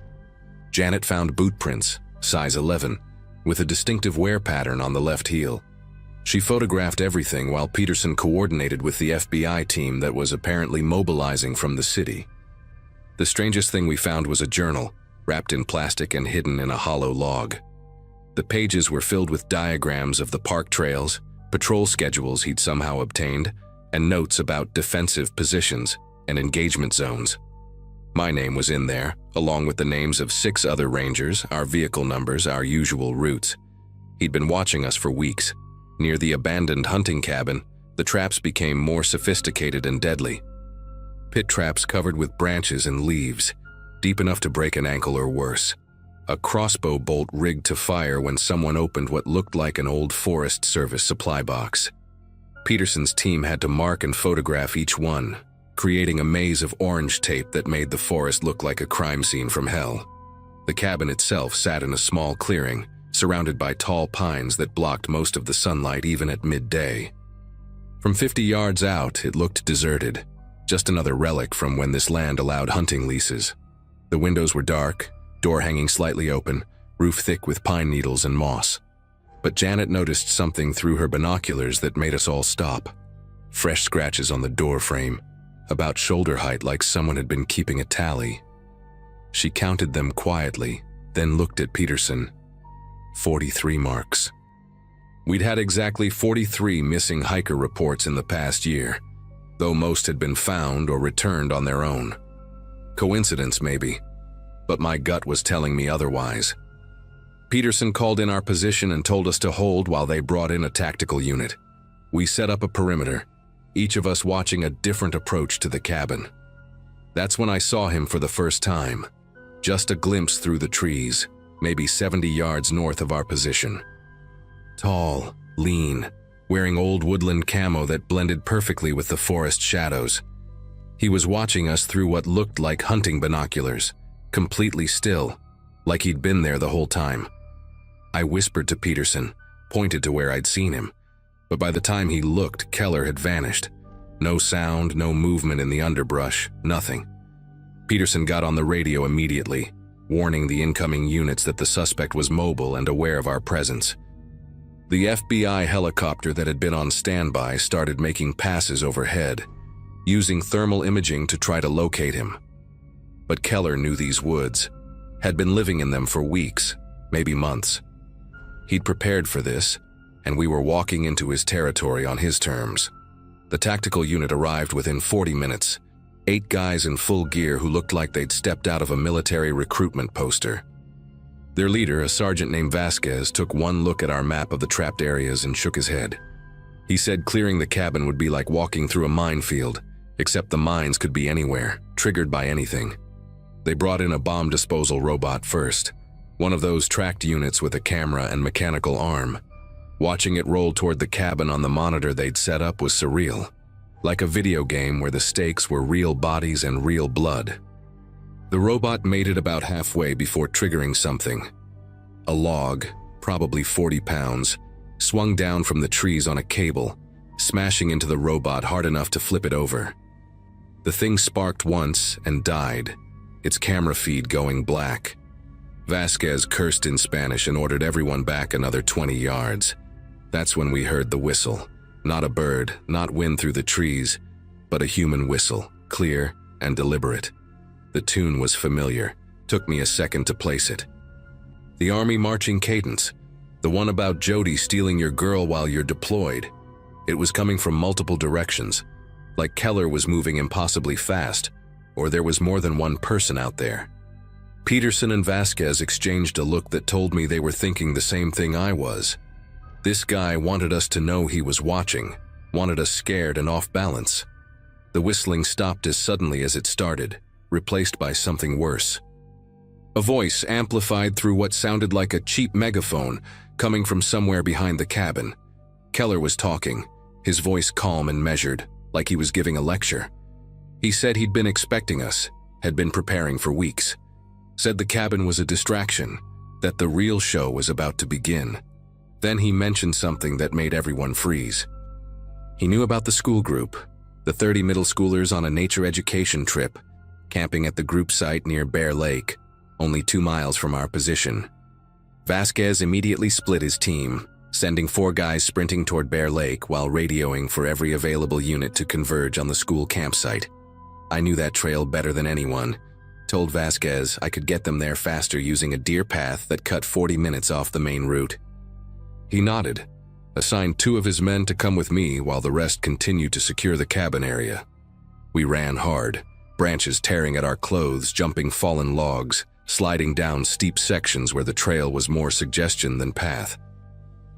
Janet found boot prints, size 11, with a distinctive wear pattern on the left heel. She photographed everything while Peterson coordinated with the FBI team that was apparently mobilizing from the city. The strangest thing we found was a journal, wrapped in plastic and hidden in a hollow log. The pages were filled with diagrams of the park trails, patrol schedules he'd somehow obtained, and notes about defensive positions and engagement zones. My name was in there, along with the names of 6 other rangers, our vehicle numbers, our usual routes. He'd been watching us for weeks. Near the abandoned hunting cabin, the traps became more sophisticated and deadly. Pit traps covered with branches and leaves, deep enough to break an ankle or worse. A crossbow bolt rigged to fire when someone opened what looked like an old Forest Service supply box. Peterson's team had to mark and photograph each one, creating a maze of orange tape that made the forest look like a crime scene from hell. The cabin itself sat in a small clearing, surrounded by tall pines that blocked most of the sunlight even at midday. From 50 yards out, it looked deserted, just another relic from when this land allowed hunting leases. The windows were dark, door hanging slightly open, roof thick with pine needles and moss. But Janet noticed something through her binoculars that made us all stop. Fresh scratches on the door frame, about shoulder height like someone had been keeping a tally. She counted them quietly, then looked at Peterson. 43 marks. We'd had exactly 43 missing hiker reports in the past year, though most had been found or returned on their own. Coincidence, maybe, but my gut was telling me otherwise. Peterson called in our position and told us to hold while they brought in a tactical unit. We set up a perimeter, each of us watching a different approach to the cabin. That's when I saw him for the first time, just a glimpse through the trees, maybe 70 yards north of our position. Tall, lean, wearing old woodland camo that blended perfectly with the forest shadows. He was watching us through what looked like hunting binoculars, completely still, like he'd been there the whole time. I whispered to Peterson, pointed to where I'd seen him, but by the time he looked, Keller had vanished. No sound, no movement in the underbrush, nothing. Peterson got on the radio immediately. warning the incoming units that the suspect was mobile and aware of our presence. The FBI helicopter that had been on standby started making passes overhead, using thermal imaging to try to locate him. But Keller knew these woods, had been living in them for weeks, maybe months. He'd prepared for this, and we were walking into his territory on his terms. The tactical unit arrived within 40 minutes, 8 guys in full gear who looked like they'd stepped out of a military recruitment poster. Their leader, a sergeant named Vasquez, took one look at our map of the trapped areas and shook his head. He said clearing the cabin would be like walking through a minefield, except the mines could be anywhere, triggered by anything. They brought in a bomb disposal robot first, one of those tracked units with a camera and mechanical arm. Watching it roll toward the cabin on the monitor they'd set up was surreal, like a video game where the stakes were real bodies and real blood. The robot made it about halfway before triggering something. A log, probably 40 pounds, swung down from the trees on a cable, smashing into the robot hard enough to flip it over. The thing sparked once and died, its camera feed going black. Vasquez cursed in Spanish and ordered everyone back another 20 yards. That's when we heard the whistle. Not a bird, not wind through the trees, but a human whistle, clear and deliberate. The tune was familiar. Took me a second to place it. The army marching cadence, the one about Jody stealing your girl while you're deployed. It was coming from multiple directions, like Keller was moving impossibly fast, or there was more than one person out there. Peterson and Vasquez exchanged a look that told me they were thinking the same thing I was. This guy wanted us to know he was watching, wanted us scared and off balance. The whistling stopped as suddenly as it started, replaced by something worse. A voice amplified through what sounded like a cheap megaphone coming from somewhere behind the cabin. Keller was talking, his voice calm and measured, like he was giving a lecture. He said he'd been expecting us, had been preparing for weeks. Said the cabin was a distraction, that the real show was about to begin. Then he mentioned something that made everyone freeze. He knew about the school group, the 30 middle schoolers on a nature education trip, camping at the group site near Bear Lake, only 2 miles from our position. Vasquez immediately split his team, sending 4 guys sprinting toward Bear Lake while radioing for every available unit to converge on the school campsite. I knew that trail better than anyone. Told Vasquez I could get them there faster using a deer path that cut 40 minutes off the main route. He nodded, assigned 2 of his men to come with me while the rest continued to secure the cabin area. We ran hard, branches tearing at our clothes, jumping fallen logs, sliding down steep sections where the trail was more suggestion than path.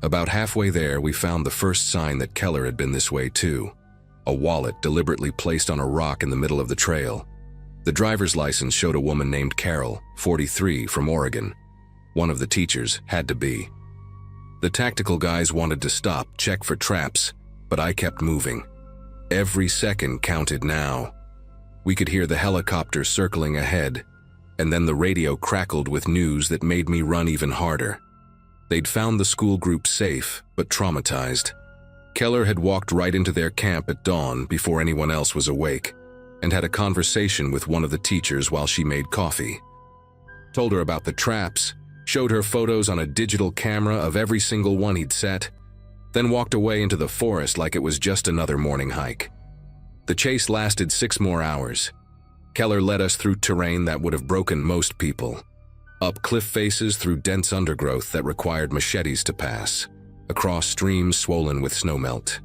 About halfway there, we found the first sign that Keller had been this way too. A wallet deliberately placed on a rock in the middle of the trail. The driver's license showed a woman named Carol, 43, from Oregon. One of the teachers had to be. The tactical guys wanted to stop, check for traps, but I kept moving. Every second counted now. We could hear the helicopter circling ahead, and then the radio crackled with news that made me run even harder. They'd found the school group safe, but traumatized. Keller had walked right into their camp at dawn before anyone else was awake, and had a conversation with one of the teachers while she made coffee. Told her about the traps, showed her photos on a digital camera of every single one he'd set, then walked away into the forest like it was just another morning hike. The chase lasted 6 more hours. Keller led us through terrain that would have broken most people, up cliff faces through dense undergrowth that required machetes to pass, across streams swollen with snowmelt.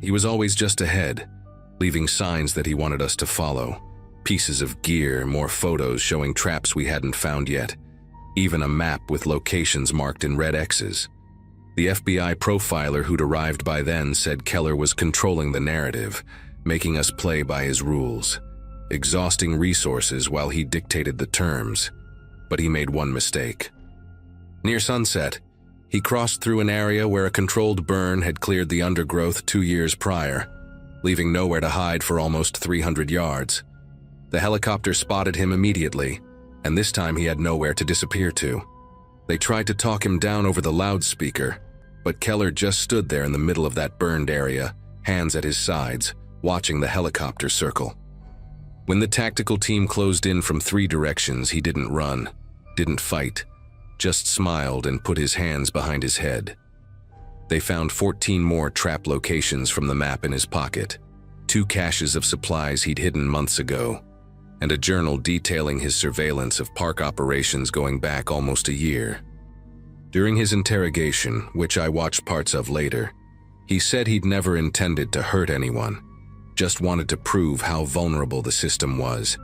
He was always just ahead, leaving signs that he wanted us to follow, pieces of gear, more photos showing traps we hadn't found yet, even a map with locations marked in red X's. The FBI profiler who'd arrived by then said Keller was controlling the narrative, making us play by his rules, exhausting resources while he dictated the terms. But he made one mistake. Near sunset, he crossed through an area where a controlled burn had cleared the undergrowth 2 years prior, leaving nowhere to hide for almost 300 yards. The helicopter spotted him immediately, and this time he had nowhere to disappear to. They tried to talk him down over the loudspeaker, but Keller just stood there in the middle of that burned area, hands at his sides, watching the helicopter circle. When the tactical team closed in from 3 directions, he didn't run, didn't fight, just smiled and put his hands behind his head. They found 14 more trap locations from the map in his pocket, 2 caches of supplies he'd hidden months ago, and a journal detailing his surveillance of park operations going back almost a year. During his interrogation, which I watched parts of later, he said he'd never intended to hurt anyone, just wanted to prove how vulnerable the system was,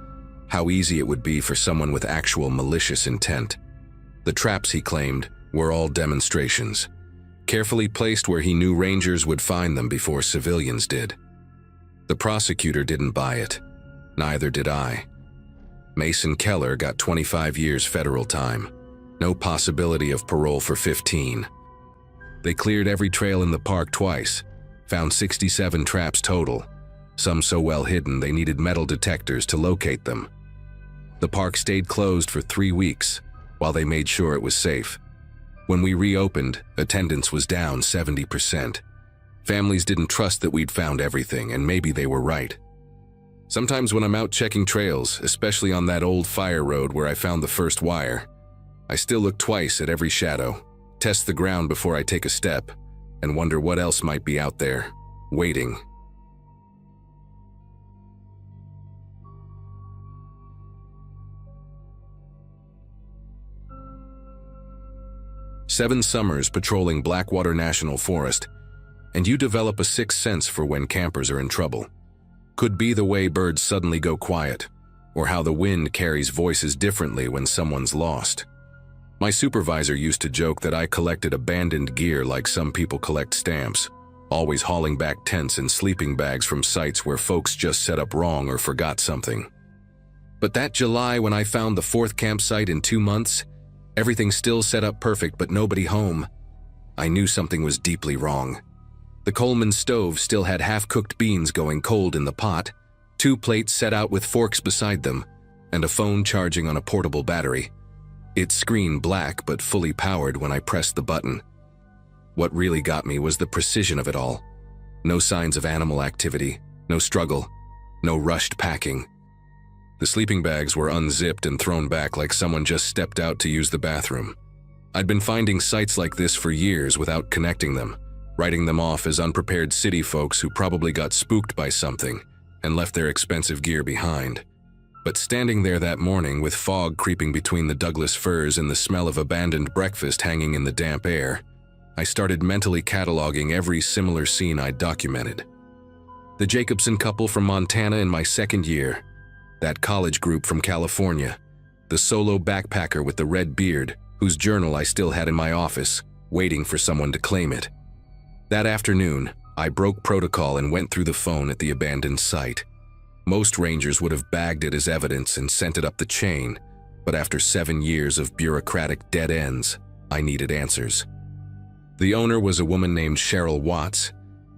how easy it would be for someone with actual malicious intent. The traps, he claimed, were all demonstrations, carefully placed where he knew Rangers would find them before civilians did. The prosecutor didn't buy it. Neither did I. Mason Keller got 25 years federal time. No possibility of parole for 15. They cleared every trail in the park twice, found 67 traps total, some so well hidden they needed metal detectors to locate them. The park stayed closed for 3 weeks, while they made sure it was safe. When we reopened, attendance was down 70%. Families didn't trust that we'd found everything, and maybe they were right. Sometimes when I'm out checking trails, especially on that old fire road where I found the first wire, I still look twice at every shadow, test the ground before I take a step, and wonder what else might be out there, waiting. Seven summers patrolling Blackwater National Forest, and you develop a sixth sense for when campers are in trouble. Could be the way birds suddenly go quiet, or how the wind carries voices differently when someone's lost. My supervisor used to joke that I collected abandoned gear like some people collect stamps, always hauling back tents and sleeping bags from sites where folks just set up wrong or forgot something. But that July when I found the 4th campsite in 2 months, everything still set up perfect but nobody home, I knew something was deeply wrong. The Coleman stove still had half-cooked beans going cold in the pot, 2 plates set out with forks beside them, and a phone charging on a portable battery. Its screen black but fully powered when I pressed the button. What really got me was the precision of it all. No signs of animal activity, no struggle, no rushed packing. The sleeping bags were unzipped and thrown back like someone just stepped out to use the bathroom. I'd been finding sites like this for years without connecting them, writing them off as unprepared city folks who probably got spooked by something and left their expensive gear behind. But standing there that morning with fog creeping between the Douglas firs and the smell of abandoned breakfast hanging in the damp air, I started mentally cataloging every similar scene I'd documented. The Jacobson couple from Montana in my 2nd year, that college group from California, the solo backpacker with the red beard whose journal I still had in my office, waiting for someone to claim it. That afternoon, I broke protocol and went through the phone at the abandoned site. Most rangers would have bagged it as evidence and sent it up the chain, but after 7 years of bureaucratic dead ends, I needed answers. The owner was a woman named Cheryl Watts,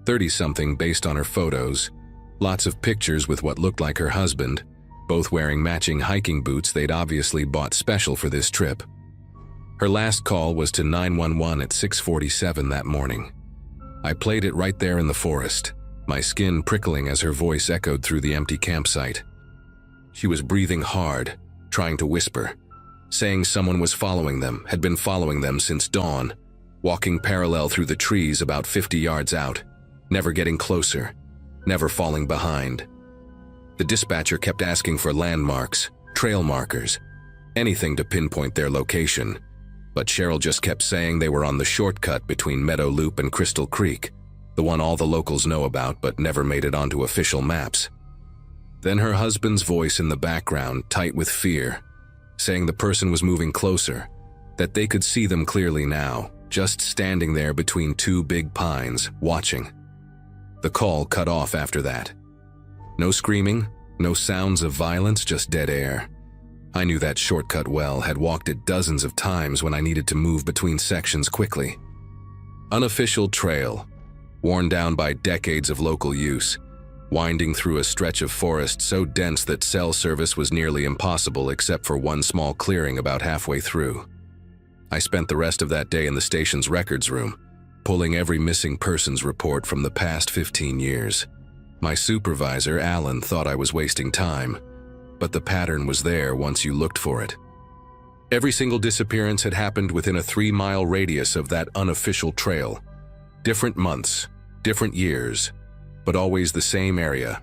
30-something based on her photos, lots of pictures with what looked like her husband, both wearing matching hiking boots they'd obviously bought special for this trip. Her last call was to 911 at 6:47 that morning. I played it right there in the forest, my skin prickling as her voice echoed through the empty campsite. She was breathing hard, trying to whisper, saying someone was following them, had been following them since dawn, walking parallel through the trees about 50 yards out, never getting closer, never falling behind. The dispatcher kept asking for landmarks, trail markers, anything to pinpoint their location, but Cheryl just kept saying they were on the shortcut between Meadow Loop and Crystal Creek, the one all the locals know about but never made it onto official maps. Then her husband's voice in the background, tight with fear, saying the person was moving closer, that they could see them clearly now, just standing there between 2 big pines, watching. The call cut off after that. No screaming, no sounds of violence, just dead air. I knew that shortcut well, had walked it dozens of times when I needed to move between sections quickly. Unofficial trail, worn down by decades of local use, winding through a stretch of forest so dense that cell service was nearly impossible except for one small clearing about halfway through. I spent the rest of that day in the station's records room, pulling every missing persons report from the past 15 years. My supervisor, Alan, thought I was wasting time, but the pattern was there once you looked for it. Every single disappearance had happened within a 3-mile radius of that unofficial trail. Different months, different years, but always the same area.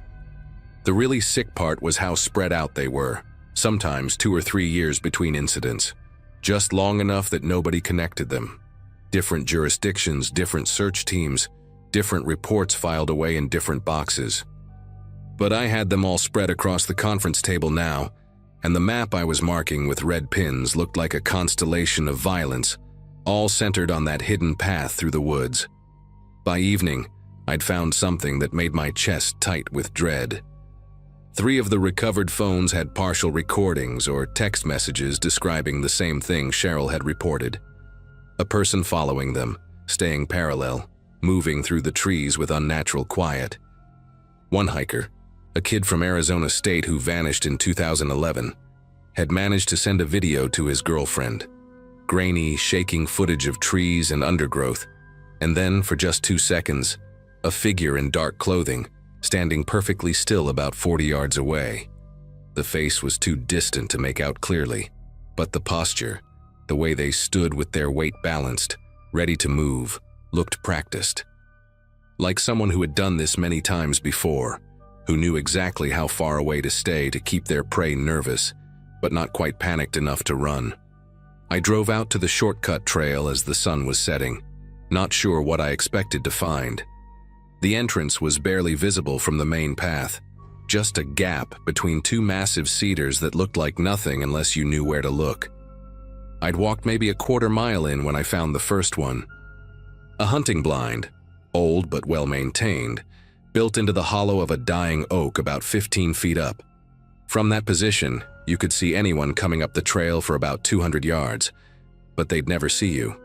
The really sick part was how spread out they were, sometimes 2 or 3 years between incidents, just long enough that nobody connected them. Different jurisdictions, different search teams, different reports filed away in different boxes. But I had them all spread across the conference table now, and the map I was marking with red pins looked like a constellation of violence, all centered on that hidden path through the woods. By evening, I'd found something that made my chest tight with dread. 3 of the recovered phones had partial recordings or text messages describing the same thing Cheryl had reported. A person following them, staying parallel, moving through the trees with unnatural quiet. One hiker, a kid from Arizona State who vanished in 2011, had managed to send a video to his girlfriend. Grainy, shaking footage of trees and undergrowth, and then, for just 2 seconds, a figure in dark clothing, standing perfectly still about 40 yards away. The face was too distant to make out clearly, but the posture, the way they stood with their weight balanced, ready to move, looked practiced. Like someone who had done this many times before, who knew exactly how far away to stay to keep their prey nervous, but not quite panicked enough to run. I drove out to the shortcut trail as the sun was setting, not sure what I expected to find. The entrance was barely visible from the main path, just a gap between 2 massive cedars that looked like nothing unless you knew where to look. I'd walked maybe a quarter mile in when I found the first one. A hunting blind, old but well-maintained, built into the hollow of a dying oak about 15 feet up. From that position, you could see anyone coming up the trail for about 200 yards, but they'd never see you.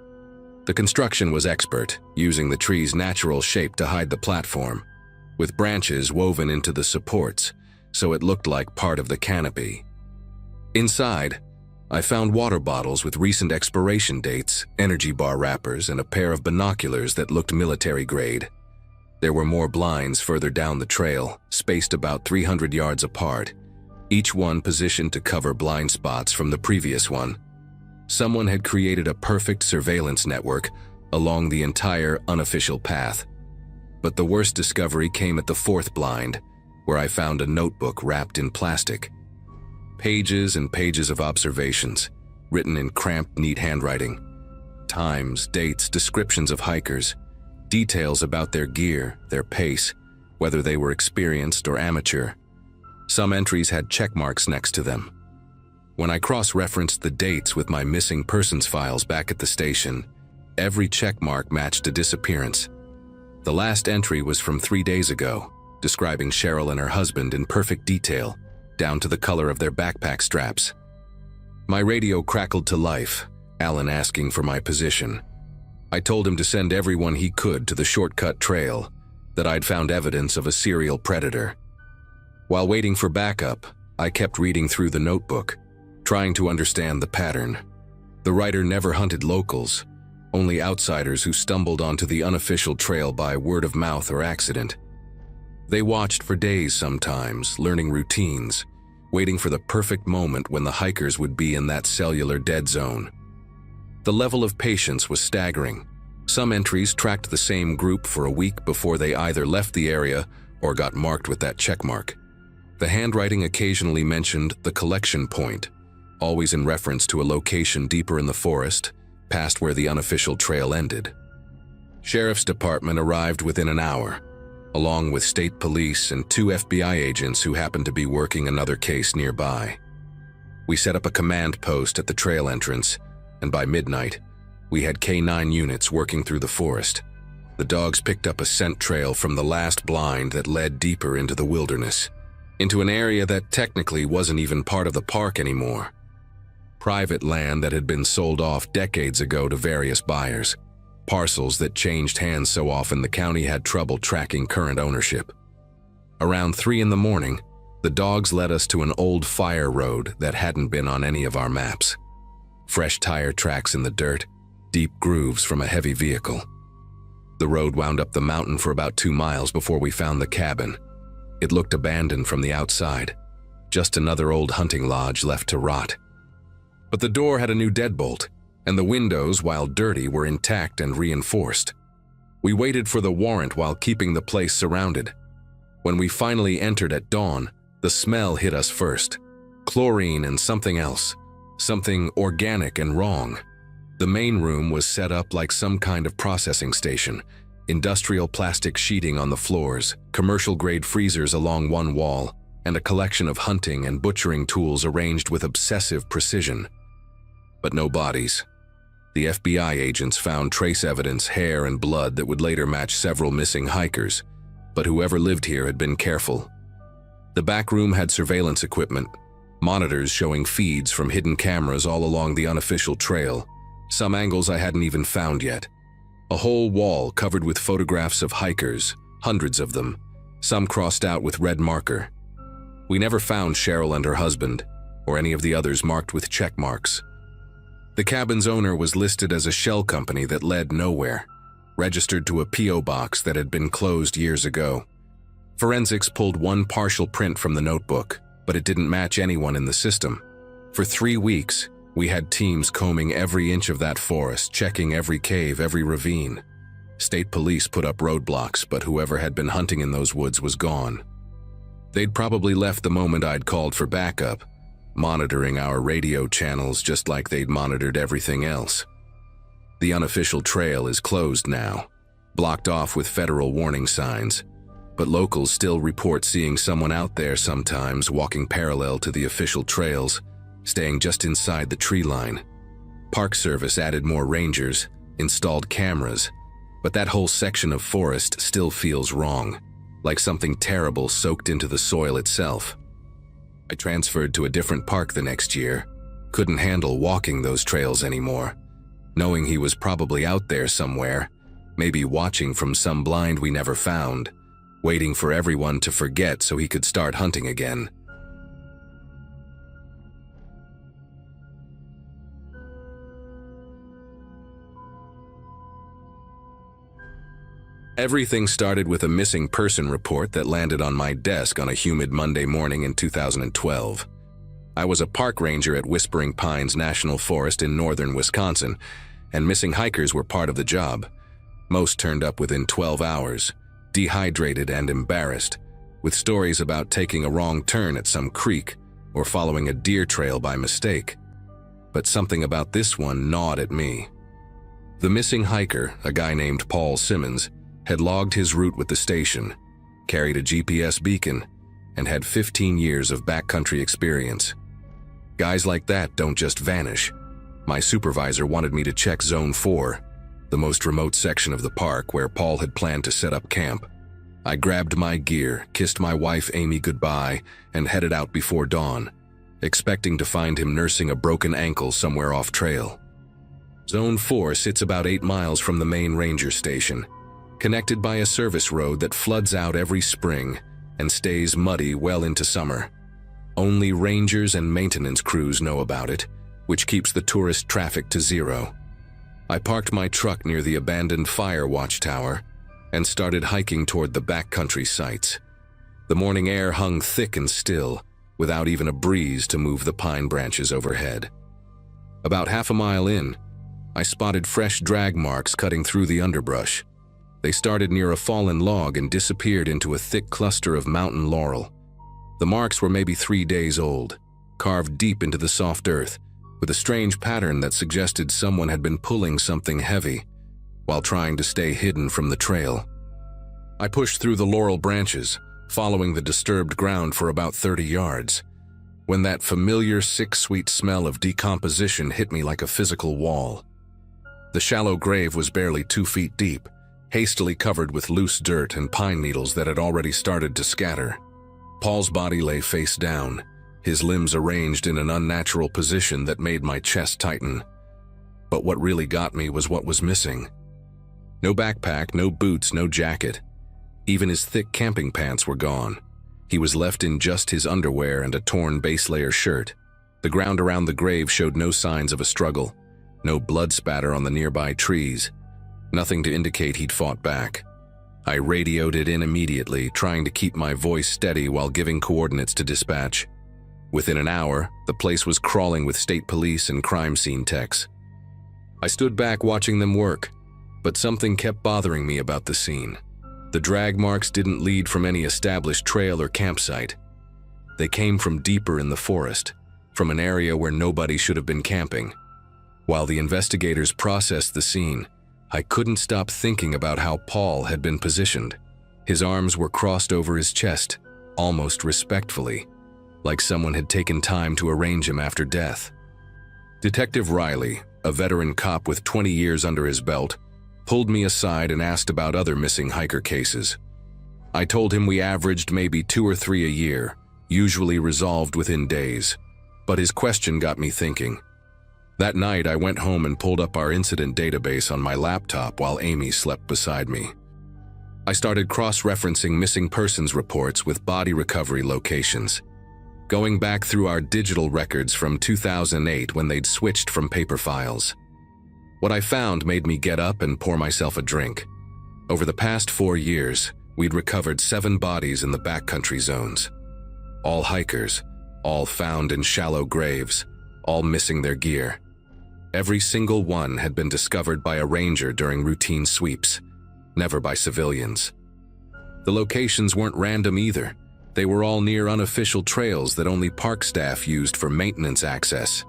The construction was expert, using the tree's natural shape to hide the platform, with branches woven into the supports, so it looked like part of the canopy. Inside, I found water bottles with recent expiration dates, energy bar wrappers, and a pair of binoculars that looked military grade. There were more blinds further down the trail, spaced about 300 yards apart, each one positioned to cover blind spots from the previous one. Someone had created a perfect surveillance network along the entire unofficial path. But the worst discovery came at the 4th blind, where I found a notebook wrapped in plastic. Pages and pages of observations, written in cramped, neat handwriting. Times, dates, descriptions of hikers, details about their gear, their pace, whether they were experienced or amateur. Some entries had check marks next to them. When I cross-referenced the dates with my missing persons files back at the station, every check mark matched a disappearance. The last entry was from 3 days ago, describing Cheryl and her husband in perfect detail, down to the color of their backpack straps. My radio crackled to life, Alan asking for my position. I told him to send everyone he could to the shortcut trail, that I'd found evidence of a serial predator. While waiting for backup, I kept reading through the notebook, trying to understand the pattern. The writer never hunted locals, only outsiders who stumbled onto the unofficial trail by word of mouth or accident. They watched for days sometimes, learning routines, waiting for the perfect moment when the hikers would be in that cellular dead zone. The level of patience was staggering. Some entries tracked the same group for a week before they either left the area or got marked with that checkmark. The handwriting occasionally mentioned the collection point, always in reference to a location deeper in the forest, past where the unofficial trail ended. Sheriff's Department arrived within an hour, along with state police and 2 FBI agents who happened to be working another case nearby. We set up a command post at the trail entrance, and by midnight, we had K9 units working through the forest. The dogs picked up a scent trail from the last blind that led deeper into the wilderness, into an area that technically wasn't even part of the park anymore. Private land that had been sold off decades ago to various buyers, parcels that changed hands so often the county had trouble tracking current ownership. Around 3 in the morning, the dogs led us to an old fire road that hadn't been on any of our maps. Fresh tire tracks in the dirt, deep grooves from a heavy vehicle. The road wound up the mountain for about 2 miles before we found the cabin. It looked abandoned from the outside, just another old hunting lodge left to rot. But the door had a new deadbolt, and the windows, while dirty, were intact and reinforced. We waited for the warrant while keeping the place surrounded. When we finally entered at dawn, the smell hit us first. Chlorine and something else. Something organic and wrong. The main room was set up like some kind of processing station. Industrial plastic sheeting on the floors, commercial-grade freezers along one wall, and a collection of hunting and butchering tools arranged with obsessive precision. But no bodies. The FBI agents found trace evidence, hair and blood that would later match several missing hikers, but whoever lived here had been careful. The back room had surveillance equipment, monitors showing feeds from hidden cameras all along the unofficial trail, some angles I hadn't even found yet. A whole wall covered with photographs of hikers, hundreds of them, some crossed out with red marker. We never found Cheryl and her husband, or any of the others marked with check marks. The cabin's owner was listed as a shell company that led nowhere, registered to a P.O. box that had been closed years ago. Forensics pulled one partial print from the notebook, but it didn't match anyone in the system. For 3 weeks, we had teams combing every inch of that forest, checking every cave, every ravine. State police put up roadblocks, but whoever had been hunting in those woods was gone. They'd probably left the moment I'd called for backup, monitoring our radio channels just like they'd monitored everything else. The unofficial trail is closed now, blocked off with federal warning signs, but locals still report seeing someone out there sometimes walking parallel to the official trails, staying just inside the tree line. Park Service added more rangers, installed cameras, but that whole section of forest still feels wrong, like something terrible soaked into the soil itself. I transferred to a different park the next year, couldn't handle walking those trails anymore, knowing he was probably out there somewhere, maybe watching from some blind we never found, waiting for everyone to forget so he could start hunting again. Everything started with a missing person report that landed on my desk on a humid Monday morning in 2012. I was a park ranger at Whispering Pines National Forest in northern Wisconsin, and missing hikers were part of the job. Most turned up within 12 hours, dehydrated and embarrassed, with stories about taking a wrong turn at some creek or following a deer trail by mistake. But something about this one gnawed at me. The missing hiker, a guy named Paul Simmons, had logged his route with the station, carried a GPS beacon, and had 15 years of backcountry experience. Guys like that don't just vanish. My supervisor wanted me to check Zone 4, the most remote section of the park where Paul had planned to set up camp. I grabbed my gear, kissed my wife Amy goodbye, and headed out before dawn, expecting to find him nursing a broken ankle somewhere off trail. Zone 4 sits about 8 miles from the main ranger station, connected by a service road that floods out every spring and stays muddy well into summer. Only rangers and maintenance crews know about it, which keeps the tourist traffic to zero. I parked my truck near the abandoned fire watchtower and started hiking toward the backcountry sites. The morning air hung thick and still, without even a breeze to move the pine branches overhead. About half a mile in, I spotted fresh drag marks cutting through the underbrush. They started near a fallen log and disappeared into a thick cluster of mountain laurel. The marks were maybe 3 days old, carved deep into the soft earth, with a strange pattern that suggested someone had been pulling something heavy while trying to stay hidden from the trail. I pushed through the laurel branches, following the disturbed ground for about 30 yards, when that familiar sick, sweet smell of decomposition hit me like a physical wall. The shallow grave was barely 2 feet deep, hastily covered with loose dirt and pine needles that had already started to scatter. Paul's body lay face down, his limbs arranged in an unnatural position that made my chest tighten. But what really got me was what was missing. No backpack, no boots, no jacket. Even his thick camping pants were gone. He was left in just his underwear and a torn base layer shirt. The ground around the grave showed no signs of a struggle, no blood spatter on the nearby trees. Nothing to indicate he'd fought back. I radioed it in immediately, trying to keep my voice steady while giving coordinates to dispatch. Within an hour, the place was crawling with state police and crime scene techs. I stood back watching them work, but something kept bothering me about the scene. The drag marks didn't lead from any established trail or campsite. They came from deeper in the forest, from an area where nobody should have been camping. While the investigators processed the scene, I couldn't stop thinking about how Paul had been positioned. His arms were crossed over his chest, almost respectfully, like someone had taken time to arrange him after death. Detective Riley, a veteran cop with 20 years under his belt, pulled me aside and asked about other missing hiker cases. I told him we averaged maybe 2 or 3 a year, usually resolved within days. But his question got me thinking. That night, I went home and pulled up our incident database on my laptop while Amy slept beside me. I started cross-referencing missing persons reports with body recovery locations, going back through our digital records from 2008 when they'd switched from paper files. What I found made me get up and pour myself a drink. Over the past 4 years, we'd recovered 7 bodies in the backcountry zones. All hikers, all found in shallow graves, all missing their gear. Every single one had been discovered by a ranger during routine sweeps, never by civilians. The locations weren't random either. They were all near unofficial trails that only park staff used for maintenance access.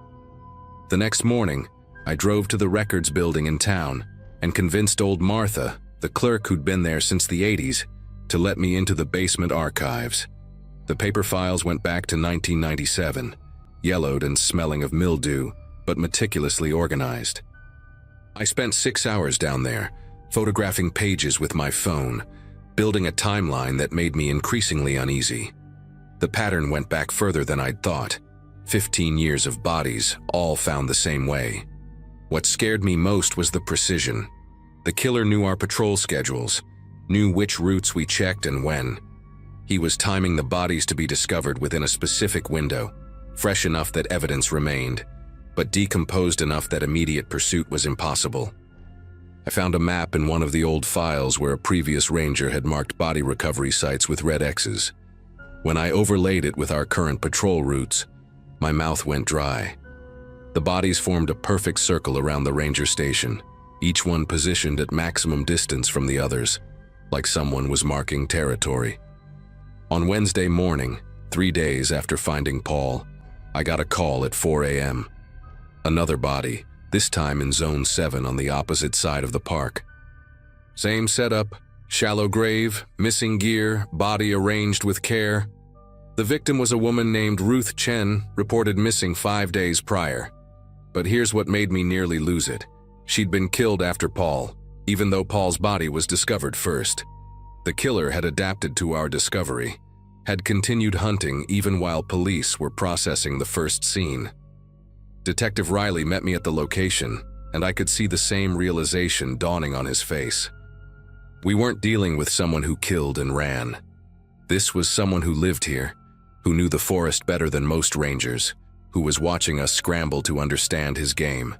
The next morning, I drove to the records building in town and convinced old Martha, the clerk who'd been there since the 80s, to let me into the basement archives. The paper files went back to 1997, yellowed and smelling of mildew, but meticulously organized. I spent 6 hours down there, photographing pages with my phone, building a timeline that made me increasingly uneasy. The pattern went back further than I'd thought. 15 years of bodies, all found the same way. What scared me most was the precision. The killer knew our patrol schedules, knew which routes we checked and when. He was timing the bodies to be discovered within a specific window, fresh enough that evidence remained, but decomposed enough that immediate pursuit was impossible. I found a map in one of the old files where a previous ranger had marked body recovery sites with red X's. When I overlaid it with our current patrol routes, my mouth went dry. The bodies formed a perfect circle around the ranger station, each one positioned at maximum distance from the others, like someone was marking territory. On Wednesday morning, 3 days after finding Paul, I got a call at 4 a.m. Another body, this time in Zone 7 on the opposite side of the park. Same setup, shallow grave, missing gear, body arranged with care. The victim was a woman named Ruth Chen, reported missing 5 days prior. But here's what made me nearly lose it. She'd been killed after Paul, even though Paul's body was discovered first. The killer had adapted to our discovery, had continued hunting even while police were processing the first scene. Detective Riley met me at the location, and I could see the same realization dawning on his face. We weren't dealing with someone who killed and ran. This was someone who lived here, who knew the forest better than most rangers, who was watching us scramble to understand his game.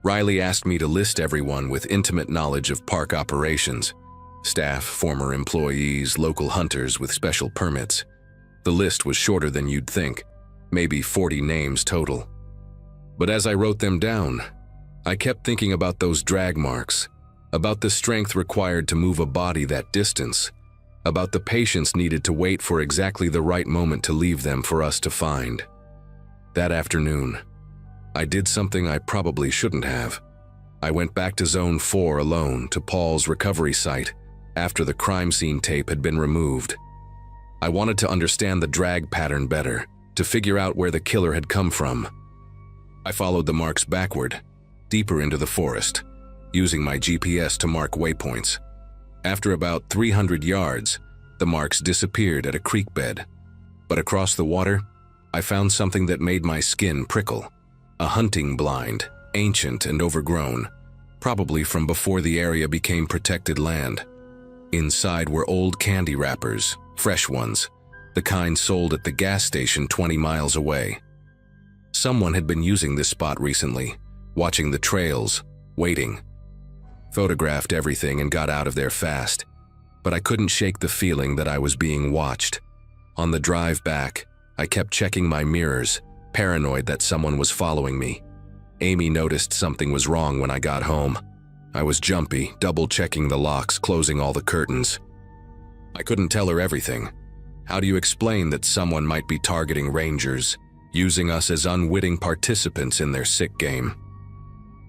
Riley asked me to list everyone with intimate knowledge of park operations, staff, former employees, local hunters with special permits. The list was shorter than you'd think, maybe 40 names total. But as I wrote them down, I kept thinking about those drag marks, about the strength required to move a body that distance, about the patience needed to wait for exactly the right moment to leave them for us to find. That afternoon, I did something I probably shouldn't have. I went back to Zone 4 alone to Paul's recovery site after the crime scene tape had been removed. I wanted to understand the drag pattern better, to figure out where the killer had come from. I followed the marks backward, deeper into the forest, using my GPS to mark waypoints. After about 300 yards, the marks disappeared at a creek bed. But across the water, I found something that made my skin prickle. A hunting blind, ancient and overgrown, probably from before the area became protected land. Inside were old candy wrappers, fresh ones, the kind sold at the gas station 20 miles away. Someone had been using this spot recently, watching the trails, waiting. Photographed everything and got out of there fast, but I couldn't shake the feeling that I was being watched. On the drive back, I kept checking my mirrors, paranoid that someone was following me. Amy noticed something was wrong when I got home. I was jumpy, double-checking the locks, closing all the curtains. I couldn't tell her everything. How do you explain that someone might be targeting Rangers, using us as unwitting participants in their sick game?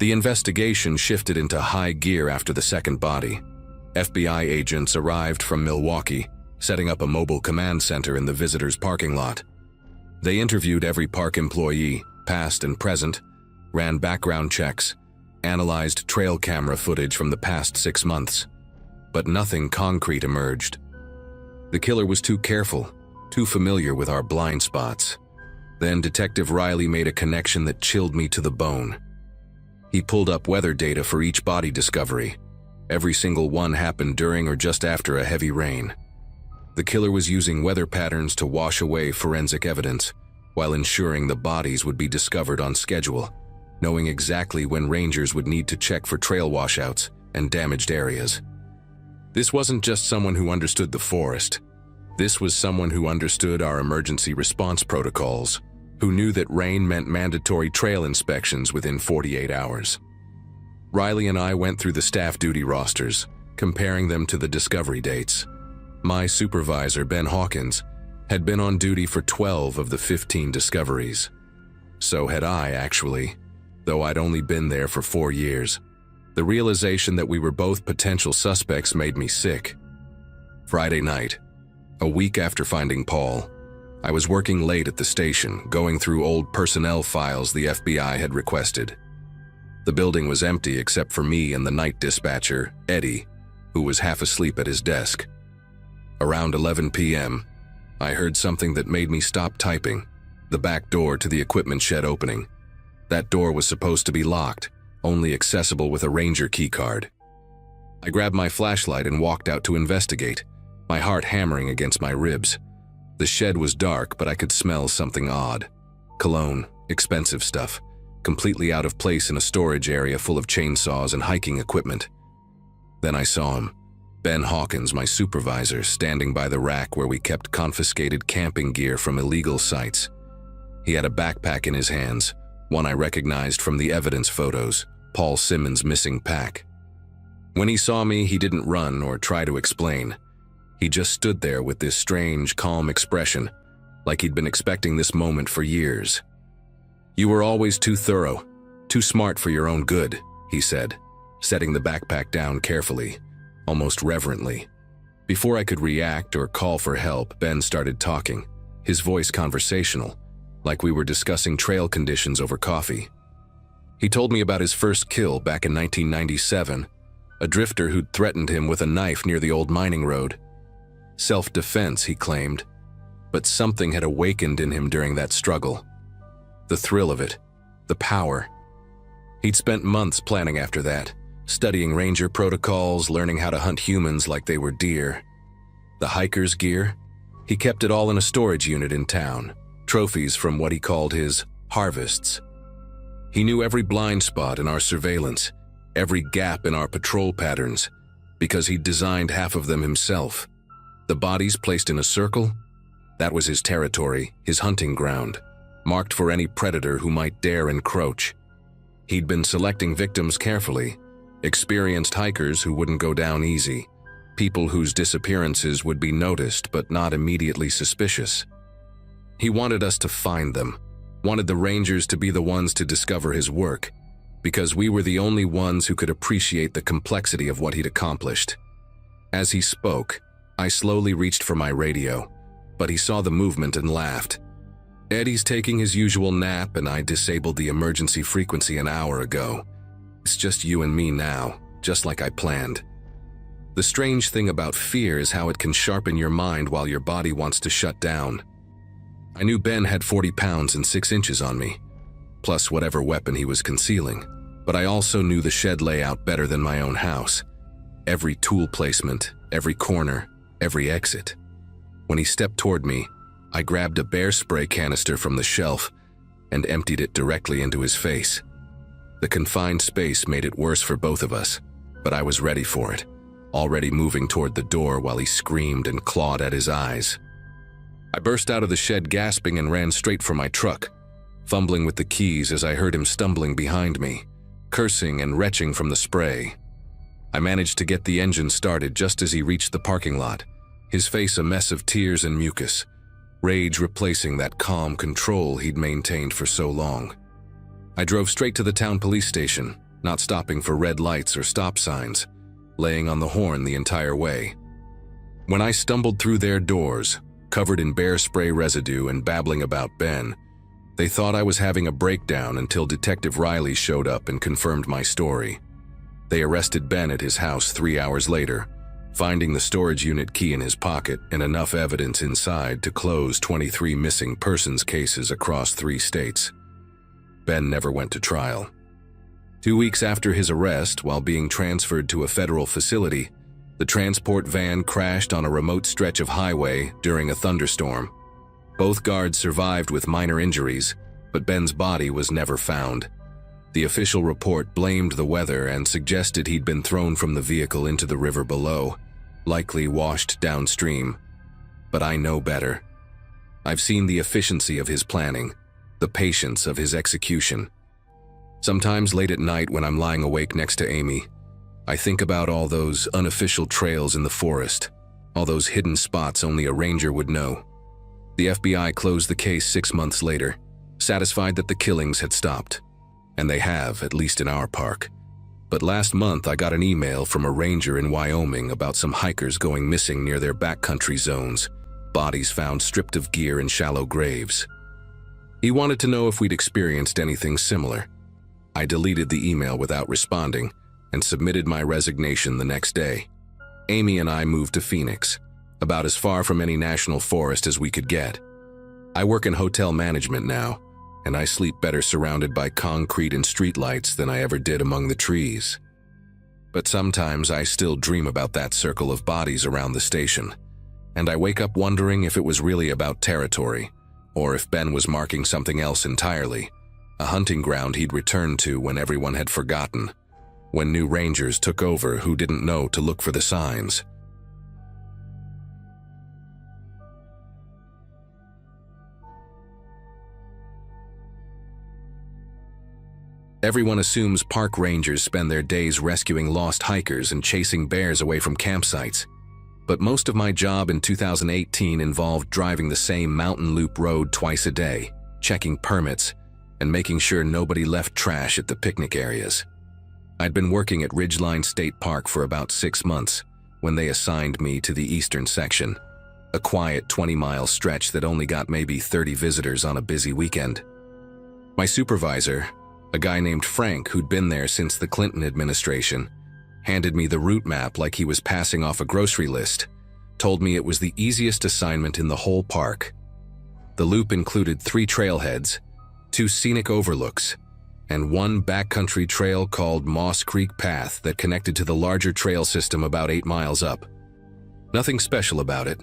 The investigation shifted into high gear after the second body. FBI agents arrived from Milwaukee, setting up a mobile command center in the visitors' parking lot. They interviewed every park employee, past and present, ran background checks, analyzed trail camera footage from the past 6 months. But nothing concrete emerged. The killer was too careful, too familiar with our blind spots. Then Detective Riley made a connection that chilled me to the bone. He pulled up weather data for each body discovery. Every single one happened during or just after a heavy rain. The killer was using weather patterns to wash away forensic evidence, while ensuring the bodies would be discovered on schedule, knowing exactly when Rangers would need to check for trail washouts and damaged areas. This wasn't just someone who understood the forest. This was someone who understood our emergency response protocols, who knew that rain meant mandatory trail inspections within 48 hours. Riley and I went through the staff duty rosters, comparing them to the discovery dates. My supervisor, Ben Hawkins, had been on duty for 12 of the 15 discoveries. So had I, actually, though I'd only been there for 4 years. The realization that we were both potential suspects made me sick. Friday night, a week after finding Paul, I was working late at the station, going through old personnel files the FBI had requested. The building was empty except for me and the night dispatcher, Eddie, who was half asleep at his desk. Around 11 p.m., I heard something that made me stop typing, the back door to the equipment shed opening. That door was supposed to be locked, only accessible with a Ranger keycard. I grabbed my flashlight and walked out to investigate, my heart hammering against my ribs. The shed was dark, but I could smell something odd. Cologne, expensive stuff, completely out of place in a storage area full of chainsaws and hiking equipment. Then I saw him, Ben Hawkins, my supervisor, standing by the rack where we kept confiscated camping gear from illegal sites. He had a backpack in his hands, one I recognized from the evidence photos, Paul Simmons' missing pack. When he saw me, he didn't run or try to explain. He just stood there with this strange, calm expression, like he'd been expecting this moment for years. "You were always too thorough, too smart for your own good," he said, setting the backpack down carefully, almost reverently. Before I could react or call for help, Ben started talking, his voice conversational, like we were discussing trail conditions over coffee. He told me about his first kill back in 1997, a drifter who'd threatened him with a knife near the old mining road. Self-defense, he claimed, but something had awakened in him during that struggle. The thrill of it, the power. He'd spent months planning after that, studying Ranger protocols, learning how to hunt humans like they were deer. The hiker's gear? He kept it all in a storage unit in town, trophies from what he called his harvests. He knew every blind spot in our surveillance, every gap in our patrol patterns, because he'd designed half of them himself. The bodies placed in a circle? That was his territory, his hunting ground, marked for any predator who might dare encroach. He'd been selecting victims carefully, experienced hikers who wouldn't go down easy, people whose disappearances would be noticed but not immediately suspicious. He wanted us to find them, wanted the Rangers to be the ones to discover his work, because we were the only ones who could appreciate the complexity of what he'd accomplished. As he spoke, I slowly reached for my radio, but he saw the movement and laughed. "Eddie's taking his usual nap and I disabled the emergency frequency an hour ago. It's just you and me now, just like I planned." The strange thing about fear is how it can sharpen your mind while your body wants to shut down. I knew Ben had 40 pounds and 6 inches on me, plus whatever weapon he was concealing, but I also knew the shed layout better than my own house. Every tool placement, every corner, every exit. When he stepped toward me, I grabbed a bear spray canister from the shelf and emptied it directly into his face. The confined space made it worse for both of us, but I was ready for it, already moving toward the door while he screamed and clawed at his eyes. I burst out of the shed gasping and ran straight for my truck, fumbling with the keys as I heard him stumbling behind me, cursing and retching from the spray. I managed to get the engine started just as he reached the parking lot, his face a mess of tears and mucus, rage replacing that calm control he'd maintained for so long. I drove straight to the town police station, not stopping for red lights or stop signs, laying on the horn the entire way. When I stumbled through their doors, covered in bear spray residue and babbling about Ben, they thought I was having a breakdown until Detective Riley showed up and confirmed my story. They arrested Ben at his house 3 hours later, finding the storage unit key in his pocket and enough evidence inside to close 23 missing persons cases across 3 states. Ben never went to trial. 2 weeks after his arrest, while being transferred to a federal facility, the transport van crashed on a remote stretch of highway during a thunderstorm. Both guards survived with minor injuries, but Ben's body was never found. The official report blamed the weather and suggested he'd been thrown from the vehicle into the river below, likely washed downstream. But I know better. I've seen the efficiency of his planning, the patience of his execution. Sometimes late at night when I'm lying awake next to Amy, I think about all those unofficial trails in the forest, all those hidden spots only a ranger would know. The FBI closed the case 6 months later, satisfied that the killings had stopped. And they have, at least in our park. But last month I got an email from a ranger in Wyoming about some hikers going missing near their backcountry zones, bodies found stripped of gear in shallow graves. He wanted to know if we'd experienced anything similar. I deleted the email without responding and submitted my resignation the next day. Amy and I moved to Phoenix, about as far from any national forest as we could get. I work in hotel management now, and I sleep better surrounded by concrete and streetlights than I ever did among the trees. But sometimes I still dream about that circle of bodies around the station, and I wake up wondering if it was really about territory, or if Ben was marking something else entirely, a hunting ground he'd returned to when everyone had forgotten, when new rangers took over who didn't know to look for the signs. Everyone assumes park rangers spend their days rescuing lost hikers and chasing bears away from campsites. But most of my job in 2018 involved driving the same mountain loop road twice a day, checking permits, and making sure nobody left trash at the picnic areas. I'd been working at Ridgeline State Park for about 6 months when they assigned me to the eastern section, a quiet 20-mile stretch that only got maybe 30 visitors on a busy weekend. My supervisor, a guy named Frank who'd been there since the Clinton administration, handed me the route map like he was passing off a grocery list, told me it was the easiest assignment in the whole park. The loop included 3 trailheads, 2 scenic overlooks, and 1 backcountry trail called Moss Creek Path that connected to the larger trail system about 8 miles up. Nothing special about it,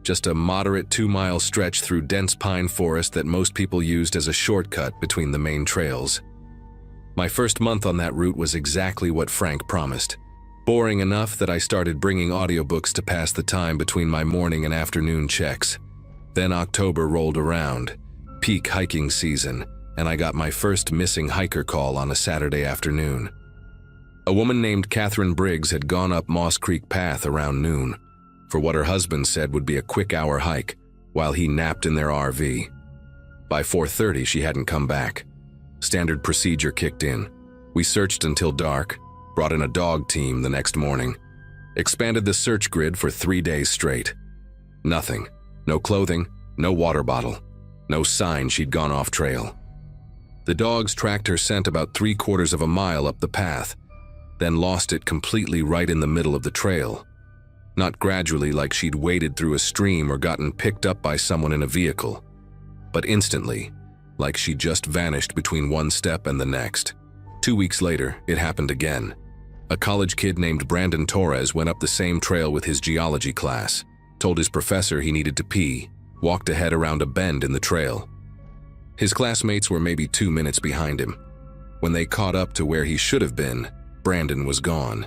just a moderate 2-mile stretch through dense pine forest that most people used as a shortcut between the main trails. My first month on that route was exactly what Frank promised. Boring enough that I started bringing audiobooks to pass the time between my morning and afternoon checks. Then October rolled around, peak hiking season, and I got my first missing hiker call on a Saturday afternoon. A woman named Catherine Briggs had gone up Moss Creek Path around noon, for what her husband said would be a quick-hour hike, while he napped in their RV. By 4:30, she hadn't come back. Standard procedure kicked in. We searched until dark, brought in a dog team the next morning, expanded the search grid for 3 days straight. Nothing. No clothing, no water bottle, no sign she'd gone off trail. The dogs tracked her scent about 3/4 of a mile up the path, then lost it completely right in the middle of the trail. Not gradually like she'd waded through a stream or gotten picked up by someone in a vehicle, but instantly, like she just vanished between one step and the next. 2 weeks later, it happened again. A college kid named Brandon Torres went up the same trail with his geology class, told his professor he needed to pee, walked ahead around a bend in the trail. His classmates were maybe 2 minutes behind him. When they caught up to where he should have been, Brandon was gone.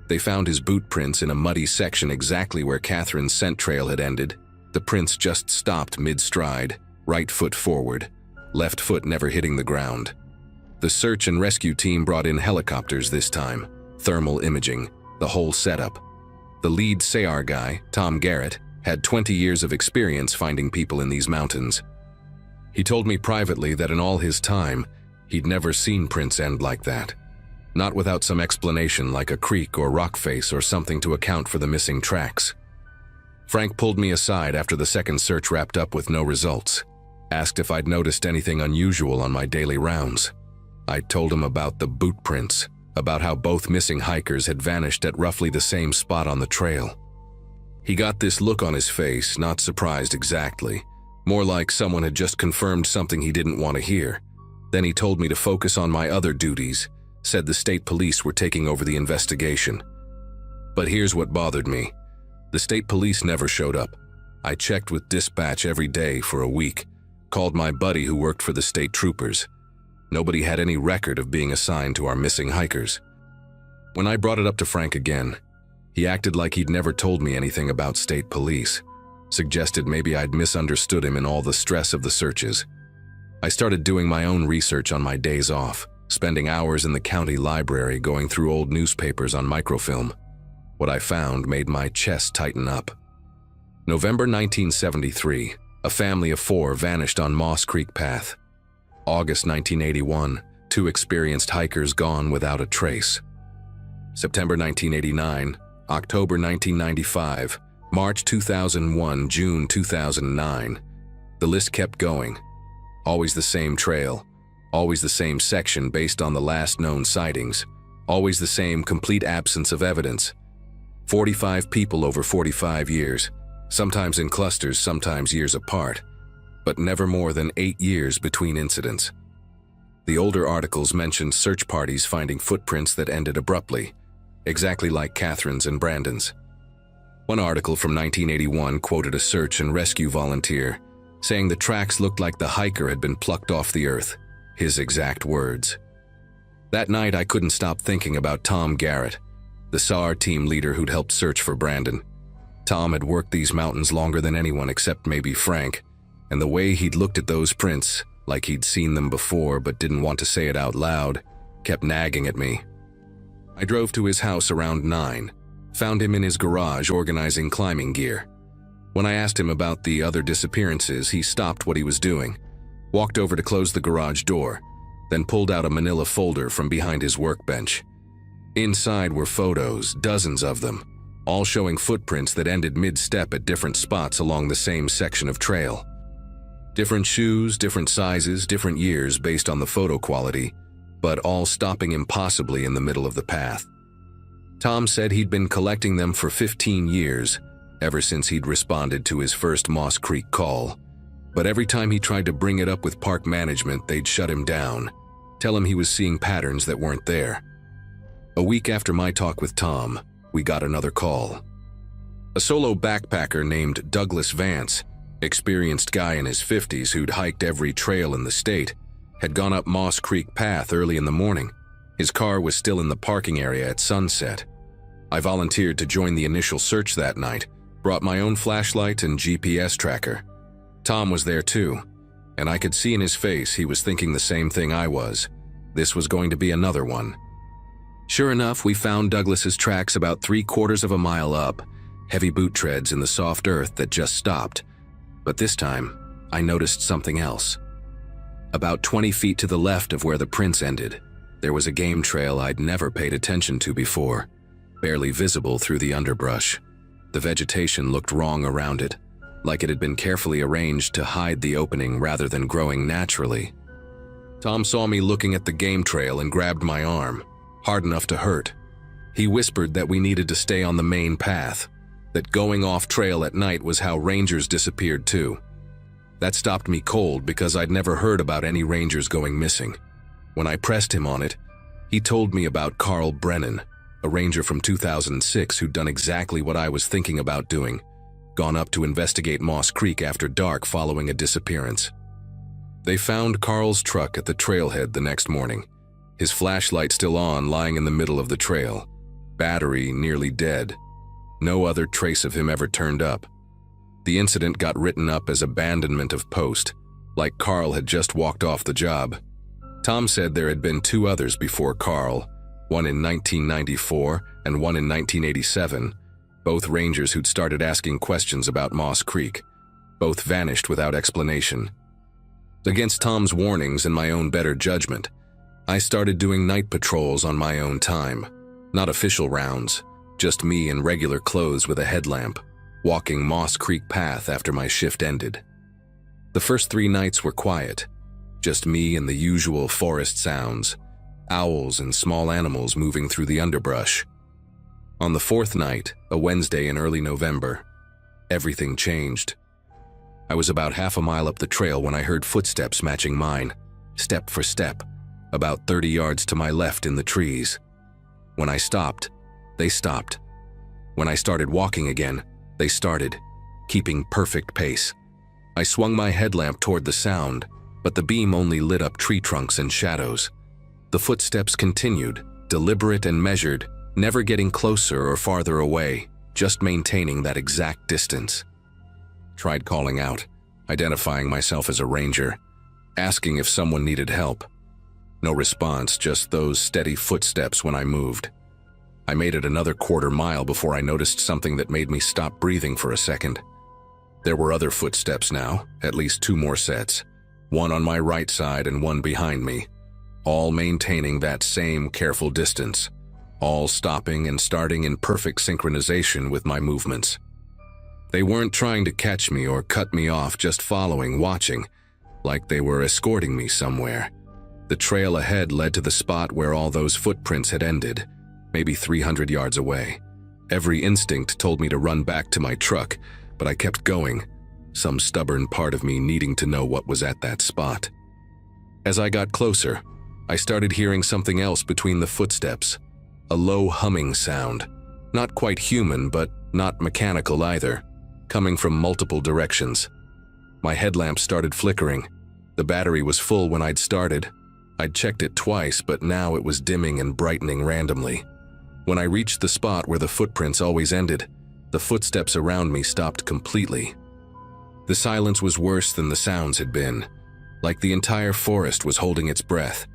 They found his boot prints in a muddy section exactly where Catherine's scent trail had ended, The prince just stopped mid-stride, right foot forward, left foot never hitting the ground. The search and rescue team brought in helicopters this time, thermal imaging, the whole setup. The lead SAR guy, Tom Garrett, had 20 years of experience finding people in these mountains. He told me privately that in all his time, he'd never seen Prince end like that. Not without some explanation like a creek or rock face or something to account for the missing tracks. Frank pulled me aside after the second search wrapped up with no results. Asked if I'd noticed anything unusual on my daily rounds. I told him about the boot prints, about how both missing hikers had vanished at roughly the same spot on the trail. He got this look on his face, not surprised exactly, more like someone had just confirmed something he didn't want to hear. Then he told me to focus on my other duties, said the state police were taking over the investigation. But here's what bothered me. The state police never showed up. I checked with dispatch every day for a week, called my buddy who worked for the state troopers. Nobody had any record of being assigned to our missing hikers. When I brought it up to Frank again, he acted like he'd never told me anything about state police, suggested maybe I'd misunderstood him in all the stress of the searches. I started doing my own research on my days off, spending hours in the county library going through old newspapers on microfilm. What I found made my chest tighten up. November 1973, a family of 4 vanished on Moss Creek Path. August 1981, 2 experienced hikers gone without a trace. September 1989, October 1995, March 2001, June 2009. The list kept going. Always the same trail, always the same section based on the last known sightings, always the same complete absence of evidence. 45 people over 45 years, sometimes in clusters, sometimes years apart, but never more than 8 years between incidents. The older articles mentioned search parties finding footprints that ended abruptly, exactly like Catherine's and Brandon's. One article from 1981 quoted a search and rescue volunteer, saying the tracks looked like the hiker had been plucked off the earth, his exact words. That night I couldn't stop thinking about Tom Garrett, the SAR team leader who'd helped search for Brandon. Tom had worked these mountains longer than anyone except maybe Frank, and the way he'd looked at those prints, like he'd seen them before but didn't want to say it out loud, kept nagging at me. I drove to his house around 9, found him in his garage organizing climbing gear. When I asked him about the other disappearances, he stopped what he was doing, walked over to close the garage door, then pulled out a manila folder from behind his workbench. Inside were photos, dozens of them, all showing footprints that ended mid-step at different spots along the same section of trail. Different shoes, different sizes, different years based on the photo quality, but all stopping impossibly in the middle of the path. Tom said he'd been collecting them for 15 years, ever since he'd responded to his first Moss Creek call. But every time he tried to bring it up with park management, they'd shut him down, tell him he was seeing patterns that weren't there. A week after my talk with Tom, we got another call. A solo backpacker named Douglas Vance, experienced guy in his 50s who'd hiked every trail in the state, had gone up Moss Creek Path early in the morning. His car was still in the parking area at sunset. I volunteered to join the initial search that night, brought my own flashlight and GPS tracker. Tom was there too, and I could see in his face he was thinking the same thing I was. This was going to be another one. Sure enough, we found Douglas's tracks about 3/4 of a mile up, heavy boot treads in the soft earth that just stopped. But this time, I noticed something else. About 20 feet to the left of where the prints ended, there was a game trail I'd never paid attention to before, barely visible through the underbrush. The vegetation looked wrong around it, like it had been carefully arranged to hide the opening rather than growing naturally. Tom saw me looking at the game trail and grabbed my arm, hard enough to hurt. He whispered that we needed to stay on the main path, that going off trail at night was how rangers disappeared too. That stopped me cold because I'd never heard about any rangers going missing. When I pressed him on it, he told me about Carl Brennan, a ranger from 2006 who'd done exactly what I was thinking about doing, gone up to investigate Moss Creek after dark following a disappearance. They found Carl's truck at the trailhead the next morning, his flashlight still on, lying in the middle of the trail, battery nearly dead. No other trace of him ever turned up. The incident got written up as abandonment of post, like Carl had just walked off the job. Tom said there had been 2 others before Carl, one in 1994 and one in 1987, both rangers who'd started asking questions about Moss Creek. Both vanished without explanation. Against Tom's warnings and my own better judgment, I started doing night patrols on my own time. Not official rounds, just me in regular clothes with a headlamp, walking Moss Creek Path after my shift ended. The first 3 nights were quiet, just me and the usual forest sounds, owls and small animals moving through the underbrush. On the 4th night, a Wednesday in early November, everything changed. I was about half a mile up the trail when I heard footsteps matching mine, step for step, about 30 yards to my left in the trees. When I stopped, they stopped. When I started walking again, they started, keeping perfect pace. I swung my headlamp toward the sound, but the beam only lit up tree trunks and shadows. The footsteps continued, deliberate and measured, never getting closer or farther away, just maintaining that exact distance. Tried calling out, identifying myself as a ranger, asking if someone needed help. No response, just those steady footsteps when I moved. I made it another quarter mile before I noticed something that made me stop breathing for a second. There were other footsteps now, at least 2 more sets, one on my right side and one behind me, all maintaining that same careful distance, all stopping and starting in perfect synchronization with my movements. They weren't trying to catch me or cut me off, just following, watching, like they were escorting me somewhere. The trail ahead led to the spot where all those footprints had ended, maybe 300 yards away. Every instinct told me to run back to my truck, but I kept going, some stubborn part of me needing to know what was at that spot. As I got closer, I started hearing something else between the footsteps, a low humming sound, not quite human but not mechanical either, coming from multiple directions. My headlamp started flickering. The battery was full when I'd started. I'd checked it twice, but now it was dimming and brightening randomly. When I reached the spot where the footprints always ended, the footsteps around me stopped completely. The silence was worse than the sounds had been, like the entire forest was holding its breath.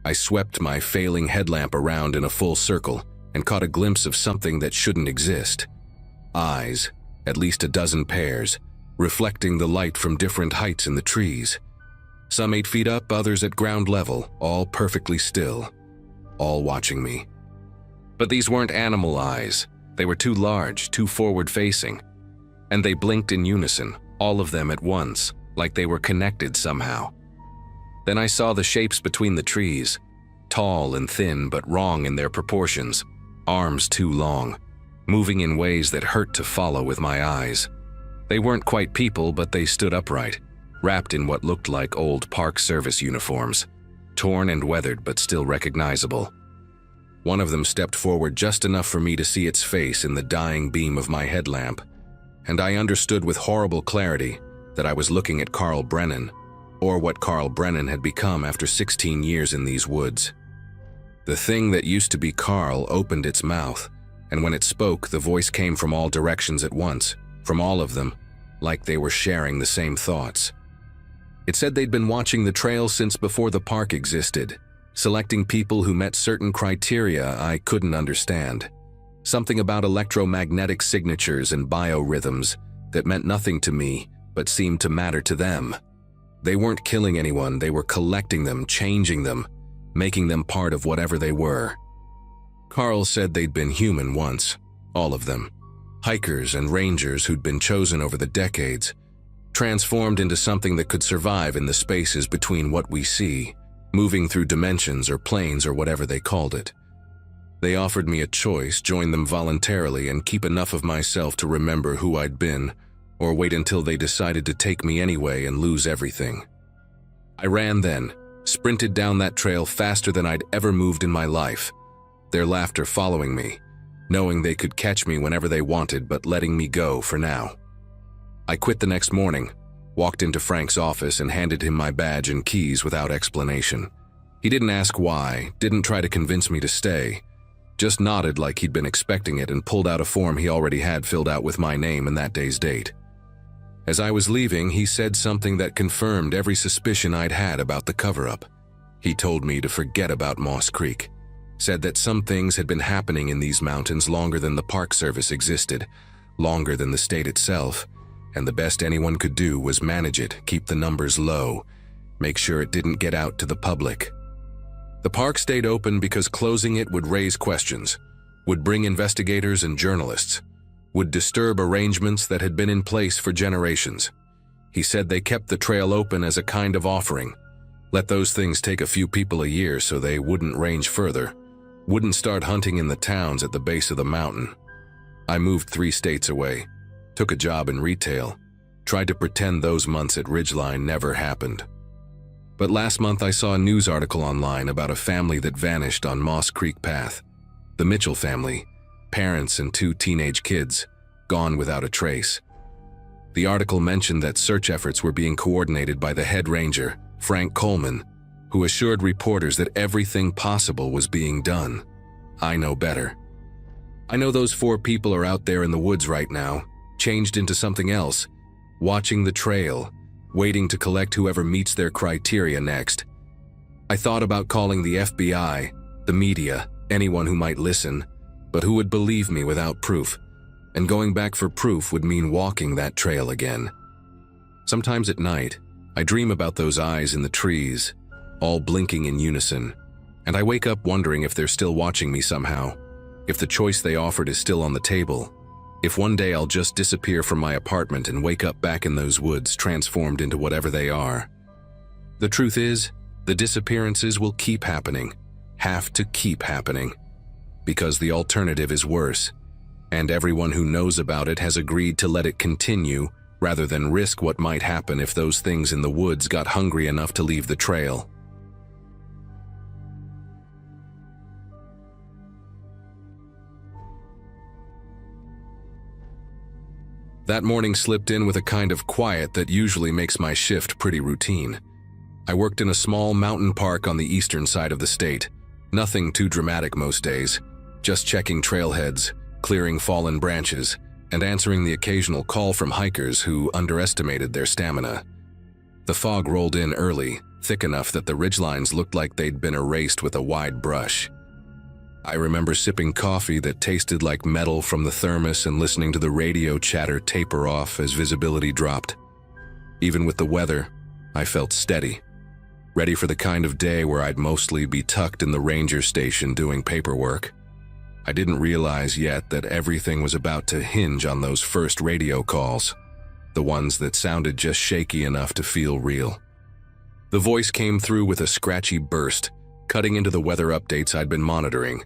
I swept my failing headlamp around in a full circle and caught a glimpse of something that shouldn't exist. Eyes, at least a dozen pairs, reflecting the light from different heights in the trees. Some 8 feet up, others at ground level, all perfectly still, all watching me. But these weren't animal eyes. They were too large, too forward-facing. And they blinked in unison, all of them at once, like they were connected somehow. Then I saw the shapes between the trees, tall and thin but wrong in their proportions, arms too long, moving in ways that hurt to follow with my eyes. They weren't quite people, but they stood upright, wrapped in what looked like old Park Service uniforms, torn and weathered but still recognizable. One of them stepped forward just enough for me to see its face in the dying beam of my headlamp, and I understood with horrible clarity that I was looking at Carl Brennan, or what Carl Brennan had become after 16 years in these woods. The thing that used to be Carl opened its mouth, and when it spoke, the voice came from all directions at once, from all of them, like they were sharing the same thoughts. It said they'd been watching the trail since before the park existed, selecting people who met certain criteria I couldn't understand. Something about electromagnetic signatures and biorhythms that meant nothing to me, but seemed to matter to them. They weren't killing anyone, they were collecting them, changing them, making them part of whatever they were. Carl said they'd been human once, all of them. Hikers and rangers who'd been chosen over the decades, transformed into something that could survive in the spaces between what we see, moving through dimensions or planes or whatever they called it. They offered me a choice, join them voluntarily and keep enough of myself to remember who I'd been, or wait until they decided to take me anyway and lose everything. I ran then, sprinted down that trail faster than I'd ever moved in my life, their laughter following me, knowing they could catch me whenever they wanted but letting me go for now. I quit the next morning, walked into Frank's office and handed him my badge and keys without explanation. He didn't ask why, didn't try to convince me to stay, just nodded like he'd been expecting it and pulled out a form he already had filled out with my name and that day's date. As I was leaving, he said something that confirmed every suspicion I'd had about the cover-up. He told me to forget about Moss Creek, said that some things had been happening in these mountains longer than the Park Service existed, longer than the state itself, and the best anyone could do was manage it, keep the numbers low, make sure it didn't get out to the public. The park stayed open because closing it would raise questions, would bring investigators and journalists, would disturb arrangements that had been in place for generations. He said they kept the trail open as a kind of offering, let those things take a few people a year so they wouldn't range further, wouldn't start hunting in the towns at the base of the mountain. I moved 3 states away, took a job in retail, tried to pretend those months at Ridgeline never happened. But last month I saw a news article online about a family that vanished on Moss Creek Path. The Mitchell family, parents and 2 teenage kids, gone without a trace. The article mentioned that search efforts were being coordinated by the head ranger, Frank Coleman, who assured reporters that everything possible was being done. I know better. I know those 4 people are out there in the woods right now, changed into something else, watching the trail, waiting to collect whoever meets their criteria next. I thought about calling the FBI, the media, anyone who might listen, but who would believe me without proof? And going back for proof would mean walking that trail again. Sometimes at night, I dream about those eyes in the trees, all blinking in unison, and I wake up wondering if they're still watching me somehow, if the choice they offered is still on the table, if one day I'll just disappear from my apartment and wake up back in those woods transformed into whatever they are. The truth is, the disappearances will keep happening, have to keep happening, because the alternative is worse, and everyone who knows about it has agreed to let it continue rather than risk what might happen if those things in the woods got hungry enough to leave the trail. That morning slipped in with a kind of quiet that usually makes my shift pretty routine. I worked in a small mountain park on the eastern side of the state. Nothing too dramatic most days, just checking trailheads, clearing fallen branches, and answering the occasional call from hikers who underestimated their stamina. The fog rolled in early, thick enough that the ridgelines looked like they'd been erased with a wide brush. I remember sipping coffee that tasted like metal from the thermos and listening to the radio chatter taper off as visibility dropped. Even with the weather, I felt steady, ready for the kind of day where I'd mostly be tucked in the ranger station doing paperwork. I didn't realize yet that everything was about to hinge on those first radio calls, the ones that sounded just shaky enough to feel real. The voice came through with a scratchy burst, cutting into the weather updates I'd been monitoring.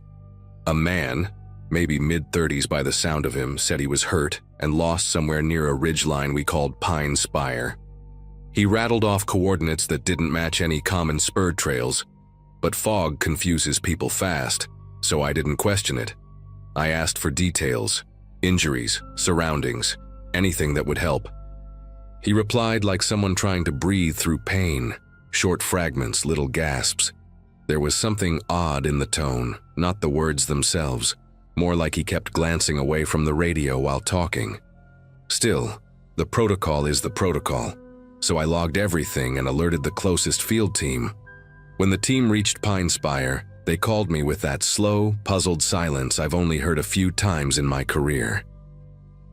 A man, maybe mid-30s by the sound of him, said he was hurt and lost somewhere near a ridgeline we called Pine Spire. He rattled off coordinates that didn't match any common spur trails, but fog confuses people fast, so I didn't question it. I asked for details, injuries, surroundings, anything that would help. He replied like someone trying to breathe through pain, short fragments, little gasps. There was something odd in the tone, not the words themselves, more like he kept glancing away from the radio while talking. Still, the protocol is the protocol, so I logged everything and alerted the closest field team. When the team reached Pine Spire, they called me with that slow, puzzled silence I've only heard a few times in my career.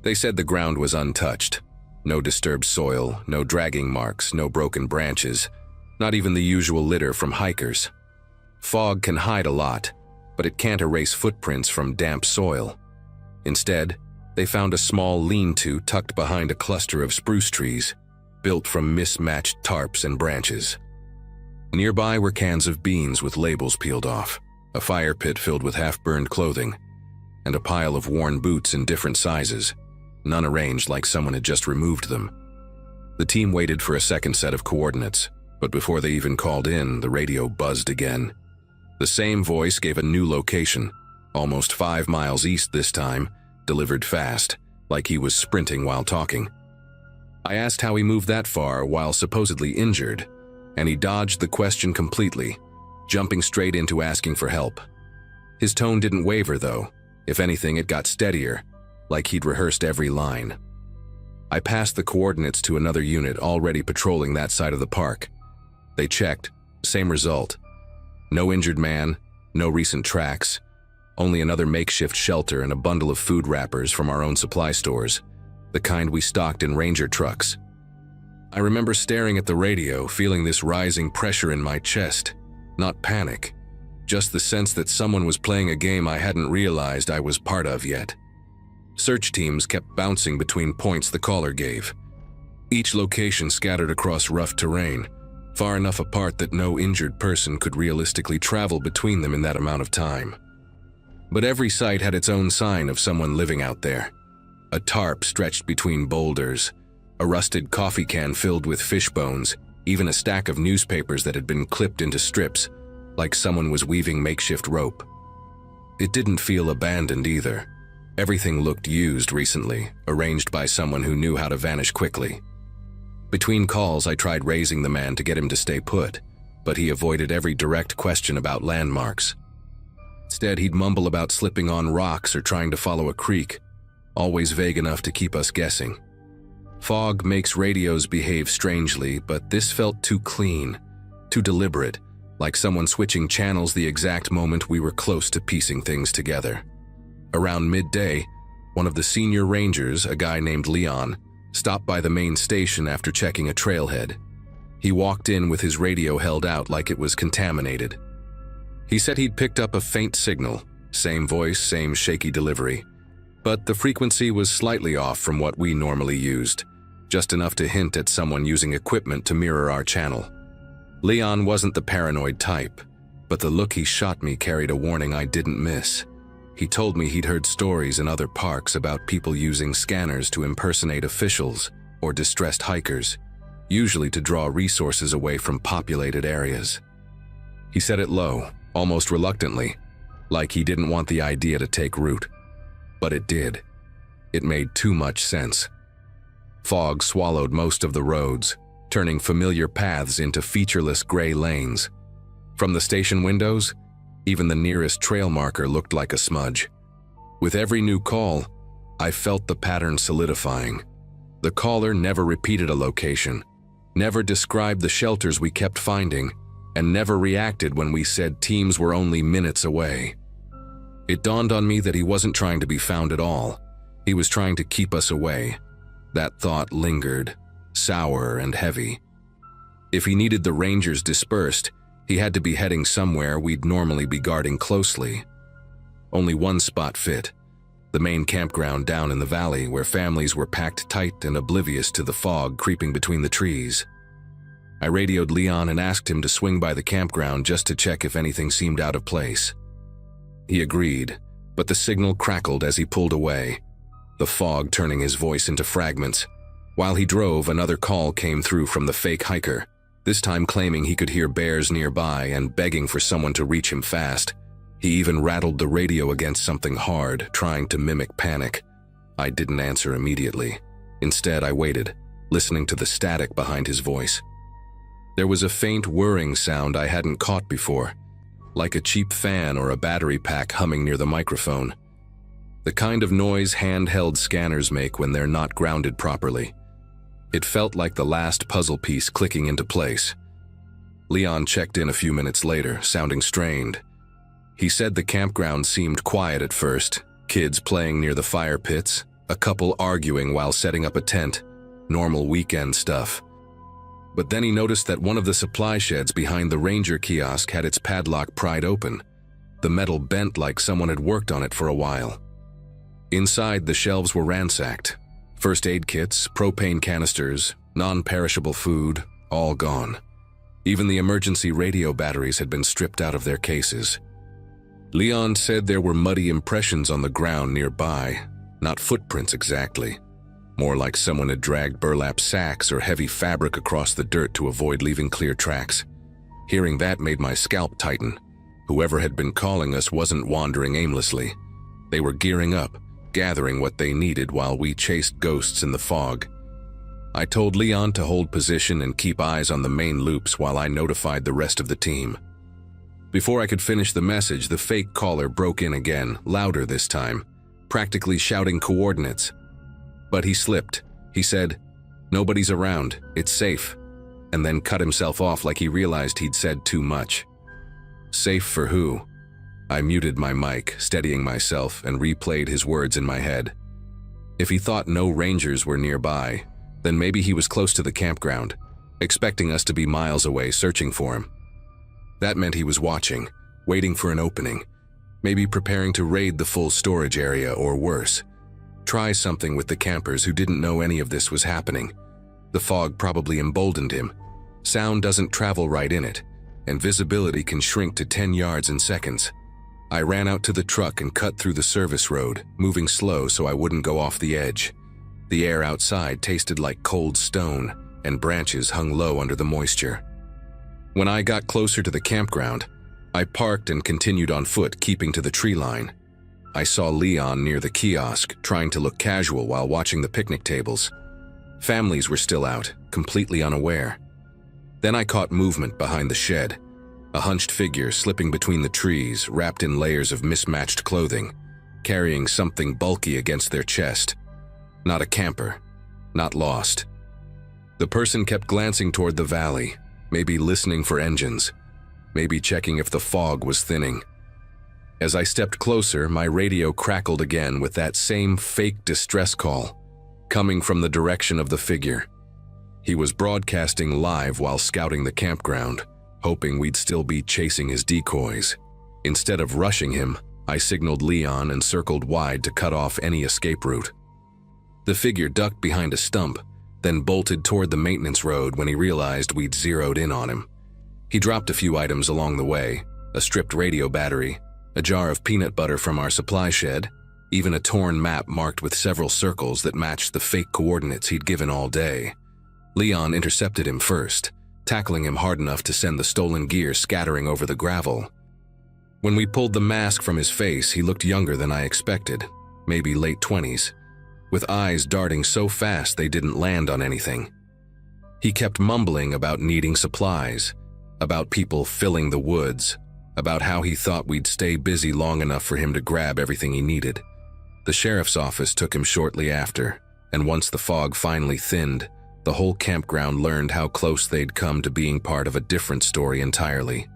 They said the ground was untouched. No disturbed soil, no dragging marks, no broken branches, not even the usual litter from hikers. Fog can hide a lot, but it can't erase footprints from damp soil. Instead, they found a small lean-to tucked behind a cluster of spruce trees, built from mismatched tarps and branches. Nearby were cans of beans with labels peeled off, a fire pit filled with half-burned clothing, and a pile of worn boots in different sizes, none arranged like someone had just removed them. The team waited for a second set of coordinates, but before they even called in, the radio buzzed again. The same voice gave a new location, almost 5 miles east this time, delivered fast, like he was sprinting while talking. I asked how he moved that far while supposedly injured, and he dodged the question completely, jumping straight into asking for help. His tone didn't waver though. If anything, it got steadier, like he'd rehearsed every line. I passed the coordinates to another unit already patrolling that side of the park. They checked, same result. No injured man, no recent tracks, only another makeshift shelter and a bundle of food wrappers from our own supply stores, the kind we stocked in ranger trucks. I remember staring at the radio, feeling this rising pressure in my chest. Not panic, just the sense that someone was playing a game I hadn't realized I was part of yet. Search teams kept bouncing between points the caller gave. Each location scattered across rough terrain, far enough apart that no injured person could realistically travel between them in that amount of time. But every site had its own sign of someone living out there. A tarp stretched between boulders, a rusted coffee can filled with fish bones, even a stack of newspapers that had been clipped into strips, like someone was weaving makeshift rope. It didn't feel abandoned either. Everything looked used recently, arranged by someone who knew how to vanish quickly. Between calls, I tried raising the man to get him to stay put, but he avoided every direct question about landmarks. Instead, he'd mumble about slipping on rocks or trying to follow a creek, always vague enough to keep us guessing. Fog makes radios behave strangely, but this felt too clean, too deliberate, like someone switching channels the exact moment we were close to piecing things together. Around midday, one of the senior rangers, a guy named Leon, stopped by the main station after checking a trailhead. He walked in with his radio held out like it was contaminated. He said he'd picked up a faint signal, same voice, same shaky delivery, but the frequency was slightly off from what we normally used, just enough to hint at someone using equipment to mirror our channel. Leon wasn't the paranoid type, but the look he shot me carried a warning I didn't miss. He told me he'd heard stories in other parks about people using scanners to impersonate officials or distressed hikers, usually to draw resources away from populated areas. He said it low, almost reluctantly, like he didn't want the idea to take root. But it did. It made too much sense. Fog swallowed most of the roads, turning familiar paths into featureless gray lanes. From the station windows, even the nearest trail marker looked like a smudge. With every new call, I felt the pattern solidifying. The caller never repeated a location, never described the shelters we kept finding, and never reacted when we said teams were only minutes away. It dawned on me that he wasn't trying to be found at all. He was trying to keep us away. That thought lingered, sour and heavy. If he needed the Rangers dispersed, he had to be heading somewhere we'd normally be guarding closely. Only one spot fit, the main campground down in the valley where families were packed tight and oblivious to the fog creeping between the trees. I radioed Leon and asked him to swing by the campground just to check if anything seemed out of place. He agreed, but the signal crackled as he pulled away, the fog turning his voice into fragments. While he drove, another call came through from the fake hiker, this time claiming he could hear bears nearby and begging for someone to reach him fast. He even rattled the radio against something hard, trying to mimic panic. I didn't answer immediately. Instead, I waited, listening to the static behind his voice. There was a faint whirring sound I hadn't caught before, like a cheap fan or a battery pack humming near the microphone. The kind of noise handheld scanners make when they're not grounded properly. It felt like the last puzzle piece clicking into place. Leon checked in a few minutes later, sounding strained. He said the campground seemed quiet at first, kids playing near the fire pits, a couple arguing while setting up a tent, normal weekend stuff. But then he noticed that one of the supply sheds behind the ranger kiosk had its padlock pried open, the metal bent like someone had worked on it for a while. Inside, the shelves were ransacked. First aid kits, propane canisters, non-perishable food, all gone. Even the emergency radio batteries had been stripped out of their cases. Leon said there were muddy impressions on the ground nearby, not footprints exactly. More like someone had dragged burlap sacks or heavy fabric across the dirt to avoid leaving clear tracks. Hearing that made my scalp tighten. Whoever had been calling us wasn't wandering aimlessly. They were gearing up, gathering what they needed while we chased ghosts in the fog. I told Leon to hold position and keep eyes on the main loops while I notified the rest of the team. Before I could finish the message, the fake caller broke in again, louder this time, practically shouting coordinates. But he slipped, He said, "Nobody's around, it's safe," and then cut himself off like he realized he'd said too much. Safe for who? I muted my mic, steadying myself, and replayed his words in my head. If he thought no rangers were nearby, then maybe he was close to the campground, expecting us to be miles away searching for him. That meant he was watching, waiting for an opening, maybe preparing to raid the full storage area or worse. Try something with the campers who didn't know any of this was happening. The fog probably emboldened him. Sound doesn't travel right in it, and visibility can shrink to 10 yards in seconds. I ran out to the truck and cut through the service road, moving slow so I wouldn't go off the edge. The air outside tasted like cold stone, and branches hung low under the moisture. When I got closer to the campground, I parked and continued on foot, keeping to the tree line. I saw Leon near the kiosk, trying to look casual while watching the picnic tables. Families were still out, completely unaware. Then I caught movement behind the shed, a hunched figure slipping between the trees, wrapped in layers of mismatched clothing, carrying something bulky against their chest. Not a camper, not lost. The person kept glancing toward the valley, maybe listening for engines, maybe checking if the fog was thinning. As I stepped closer, my radio crackled again with that same fake distress call, coming from the direction of the figure. He was broadcasting live while scouting the campground, hoping we'd still be chasing his decoys. Instead of rushing him, I signaled Leon and circled wide to cut off any escape route. The figure ducked behind a stump, then bolted toward the maintenance road when he realized we'd zeroed in on him. He dropped a few items along the way, a stripped radio battery, a jar of peanut butter from our supply shed, even a torn map marked with several circles that matched the fake coordinates he'd given all day. Leon intercepted him first, tackling him hard enough to send the stolen gear scattering over the gravel. When we pulled the mask from his face, he looked younger than I expected, maybe late 20s, with eyes darting so fast they didn't land on anything. He kept mumbling about needing supplies, about people filling the woods, about how he thought we'd stay busy long enough for him to grab everything he needed. The sheriff's office took him shortly after, and once the fog finally thinned, the whole campground learned how close they'd come to being part of a different story entirely.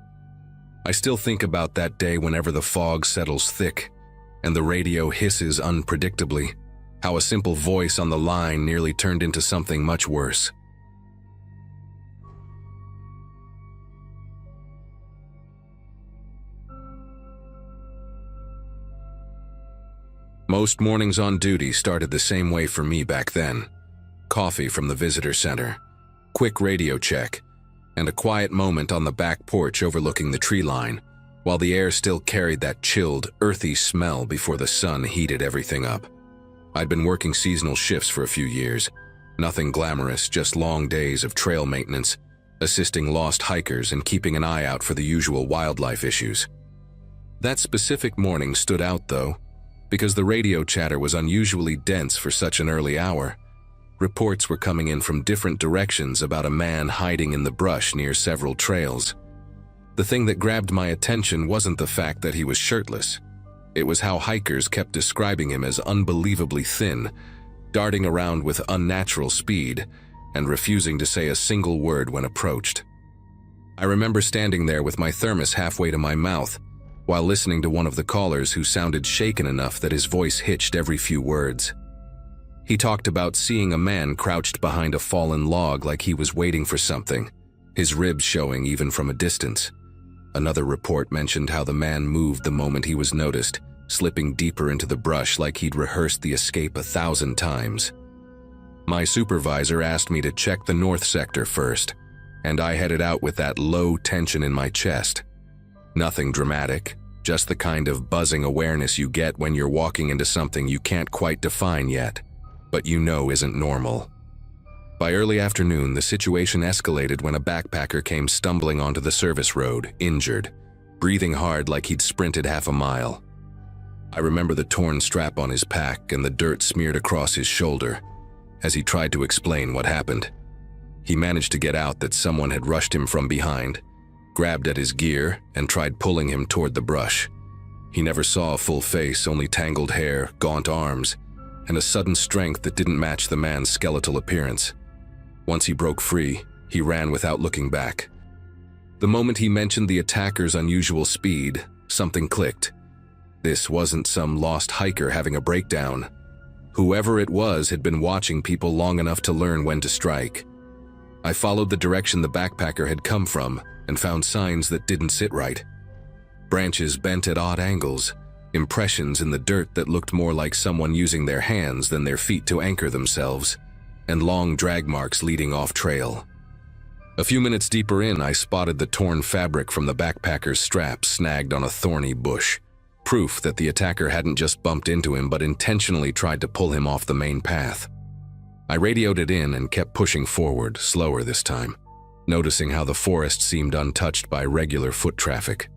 I still think about that day whenever the fog settles thick and the radio hisses unpredictably, how a simple voice on the line nearly turned into something much worse. Most mornings on duty started the same way for me back then. Coffee from the visitor center, quick radio check, and a quiet moment on the back porch overlooking the tree line, while the air still carried that chilled, earthy smell before the sun heated everything up. I'd been working seasonal shifts for a few years. Nothing glamorous, just long days of trail maintenance, assisting lost hikers and keeping an eye out for the usual wildlife issues. That specific morning stood out, though, because the radio chatter was unusually dense for such an early hour. Reports were coming in from different directions about a man hiding in the brush near several trails. The thing that grabbed my attention wasn't the fact that he was shirtless. It was how hikers kept describing him as unbelievably thin, darting around with unnatural speed, and refusing to say a single word when approached. I remember standing there with my thermos halfway to my mouth, while listening to one of the callers who sounded shaken enough that his voice hitched every few words. He talked about seeing a man crouched behind a fallen log like he was waiting for something, his ribs showing even from a distance. Another report mentioned how the man moved the moment he was noticed, slipping deeper into the brush like he'd rehearsed the escape 1,000 times. My supervisor asked me to check the north sector first, and I headed out with that low tension in my chest. Nothing dramatic, just the kind of buzzing awareness you get when you're walking into something you can't quite define yet, but you know isn't normal. By early afternoon, the situation escalated when a backpacker came stumbling onto the service road, injured, breathing hard like he'd sprinted half a mile. I remember the torn strap on his pack and the dirt smeared across his shoulder as he tried to explain what happened. He managed to get out that someone had rushed him from behind, grabbed at his gear, and tried pulling him toward the brush. He never saw a full face, only tangled hair, gaunt arms, and a sudden strength that didn't match the man's skeletal appearance. Once he broke free, he ran without looking back. The moment he mentioned the attacker's unusual speed, something clicked. This wasn't some lost hiker having a breakdown. Whoever it was had been watching people long enough to learn when to strike. I followed the direction the backpacker had come from and found signs that didn't sit right. Branches bent at odd angles, impressions in the dirt that looked more like someone using their hands than their feet to anchor themselves, and long drag marks leading off trail. A few minutes deeper in, I spotted the torn fabric from the backpacker's strap snagged on a thorny bush, proof that the attacker hadn't just bumped into him but intentionally tried to pull him off the main path. I radioed it in and kept pushing forward, slower this time, noticing how the forest seemed untouched by regular foot traffic.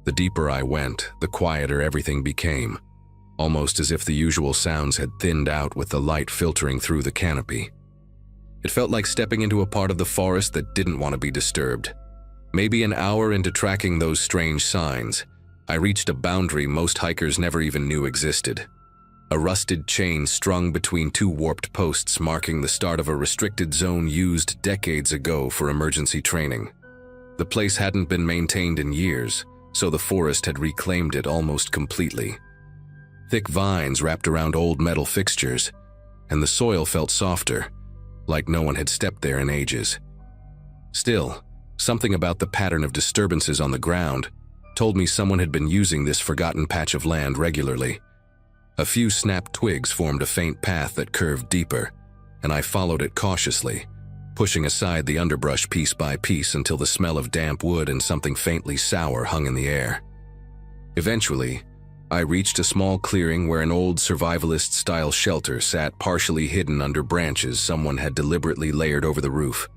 The deeper I went, the quieter everything became, almost as if the usual sounds had thinned out with the light filtering through the canopy. It felt like stepping into a part of the forest that didn't want to be disturbed. Maybe an hour into tracking those strange signs, I reached a boundary most hikers never even knew existed. A rusted chain strung between two warped posts marking the start of a restricted zone used decades ago for emergency training. The place hadn't been maintained in years, so the forest had reclaimed it almost completely. Thick vines wrapped around old metal fixtures, and the soil felt softer, like no one had stepped there in ages. Still, something about the pattern of disturbances on the ground told me someone had been using this forgotten patch of land regularly. A few snapped twigs formed a faint path that curved deeper, and I followed it cautiously, pushing aside the underbrush piece by piece until the smell of damp wood and something faintly sour hung in the air. Eventually, I reached a small clearing where an old survivalist-style shelter sat partially hidden under branches someone had deliberately layered over the roof.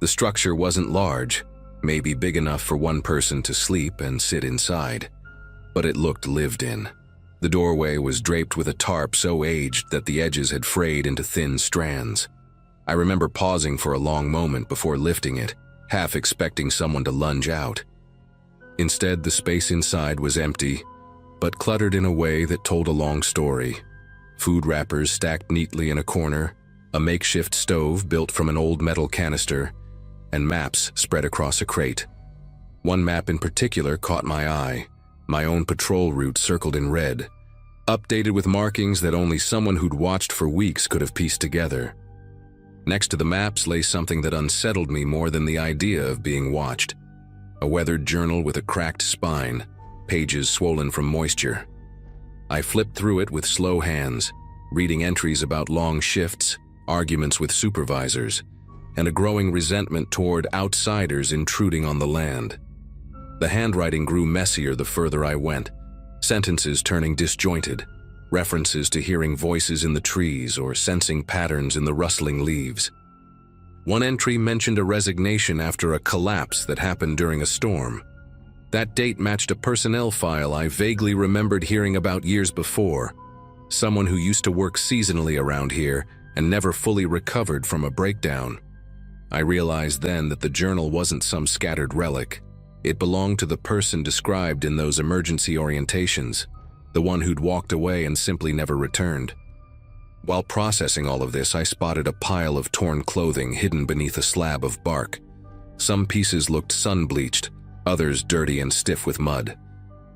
The structure wasn't large, maybe big enough for one person to sleep and sit inside, but it looked lived in. The doorway was draped with a tarp so aged that the edges had frayed into thin strands. I remember pausing for a long moment before lifting it, half expecting someone to lunge out. Instead, the space inside was empty, but cluttered in a way that told a long story. Food wrappers stacked neatly in a corner, a makeshift stove built from an old metal canister, and maps spread across a crate. One map in particular caught my eye, my own patrol route circled in red, updated with markings that only someone who'd watched for weeks could have pieced together. Next to the maps lay something that unsettled me more than the idea of being watched. A weathered journal with a cracked spine, pages swollen from moisture. I flipped through it with slow hands, reading entries about long shifts, arguments with supervisors, and a growing resentment toward outsiders intruding on the land. The handwriting grew messier the further I went, sentences turning disjointed, references to hearing voices in the trees or sensing patterns in the rustling leaves. One entry mentioned a resignation after a collapse that happened during a storm. That date matched a personnel file I vaguely remembered hearing about years before, someone who used to work seasonally around here and never fully recovered from a breakdown. I realized then that the journal wasn't some scattered relic. It belonged to the person described in those emergency orientations, the one who'd walked away and simply never returned. While processing all of this, I spotted a pile of torn clothing hidden beneath a slab of bark. Some pieces looked sun-bleached, others dirty and stiff with mud.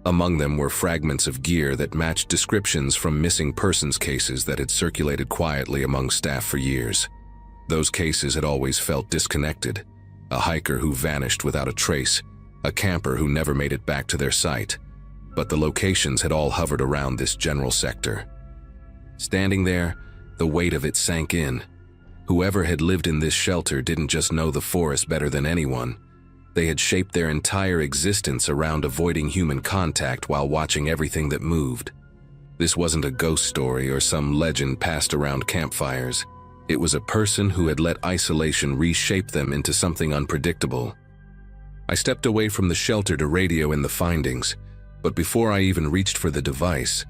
Among them were fragments of gear that matched descriptions from missing persons cases that had circulated quietly among staff for years. Those cases had always felt disconnected. A hiker who vanished without a trace, a camper who never made it back to their site. But the locations had all hovered around this general sector. Standing there, the weight of it sank in. Whoever had lived in this shelter didn't just know the forest better than anyone. They had shaped their entire existence around avoiding human contact while watching everything that moved. This wasn't a ghost story or some legend passed around campfires. It was a person who had let isolation reshape them into something unpredictable. I stepped away from the shelter to radio in the findings, but before I even reached for the device,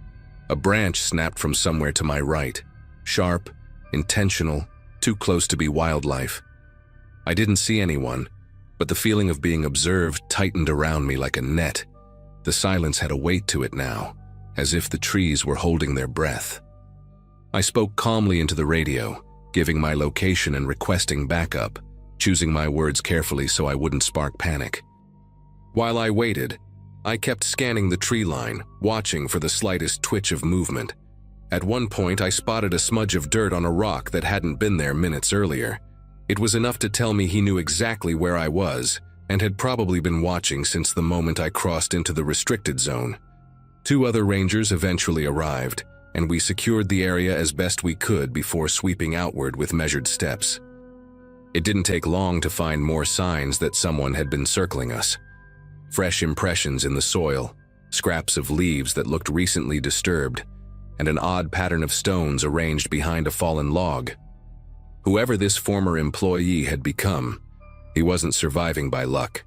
a branch snapped from somewhere to my right. Sharp, intentional, too close to be wildlife. I didn't see anyone, but the feeling of being observed tightened around me like a net. The silence had a weight to it now, as if the trees were holding their breath. I spoke calmly into the radio, giving my location and requesting backup, choosing my words carefully so I wouldn't spark panic. While I waited, I kept scanning the tree line, watching for the slightest twitch of movement. At one point, I spotted a smudge of dirt on a rock that hadn't been there minutes earlier. It was enough to tell me he knew exactly where I was and had probably been watching since the moment I crossed into the restricted zone. 2 other rangers eventually arrived, and we secured the area as best we could before sweeping outward with measured steps. It didn't take long to find more signs that someone had been circling us. Fresh impressions in the soil, scraps of leaves that looked recently disturbed, and an odd pattern of stones arranged behind a fallen log. Whoever this former employee had become, he wasn't surviving by luck.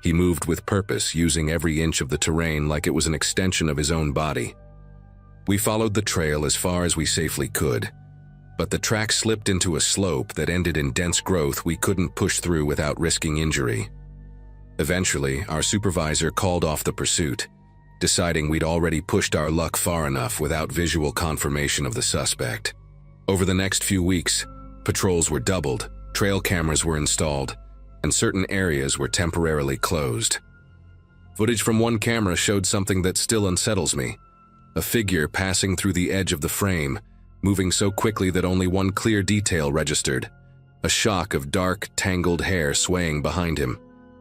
He moved with purpose, using every inch of the terrain like it was an extension of his own body. We followed the trail as far as we safely could, but the track slipped into a slope that ended in dense growth we couldn't push through without risking injury. Eventually, our supervisor called off the pursuit, deciding we'd already pushed our luck far enough without visual confirmation of the suspect. Over the next few weeks, patrols were doubled, trail cameras were installed, and certain areas were temporarily closed. Footage from one camera showed something that still unsettles me: a figure passing through the edge of the frame, moving so quickly that only one clear detail registered: a shock of dark, tangled hair swaying behind him.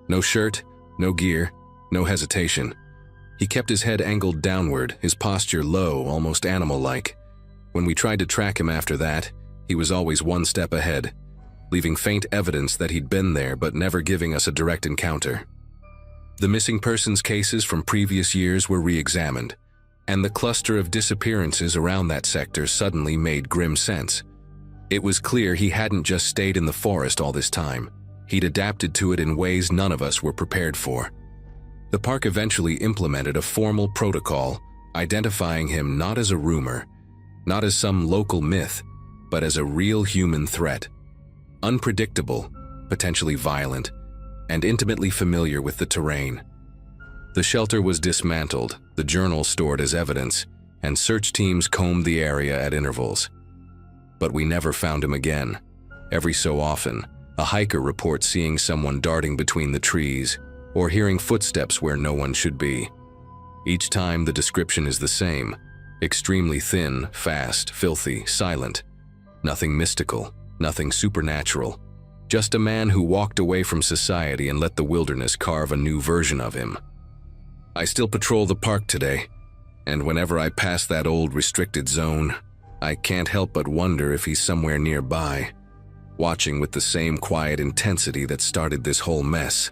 No shirt, no gear, no hesitation. He kept his head angled downward, his posture low, almost animal-like. When we tried to track him after that, he was always one step ahead, leaving faint evidence that he'd been there but never giving us a direct encounter. The missing persons cases from previous years were re-examined, and the cluster of disappearances around that sector suddenly made grim sense. It was clear he hadn't just stayed in the forest all this time. He'd adapted to it in ways none of us were prepared for. The park eventually implemented a formal protocol, identifying him not as a rumor, not as some local myth, but as a real human threat. Unpredictable, potentially violent, and intimately familiar with the terrain. The shelter was dismantled, the journal stored as evidence, and search teams combed the area at intervals. But we never found him again. Every so often, a hiker reports seeing someone darting between the trees, or hearing footsteps where no one should be. Each time the description is the same: extremely thin, fast, filthy, silent. Nothing mystical, nothing supernatural. Just a man who walked away from society and let the wilderness carve a new version of him. I still patrol the park today, and whenever I pass that old restricted zone, I can't help but wonder if he's somewhere nearby, watching with the same quiet intensity that started this whole mess.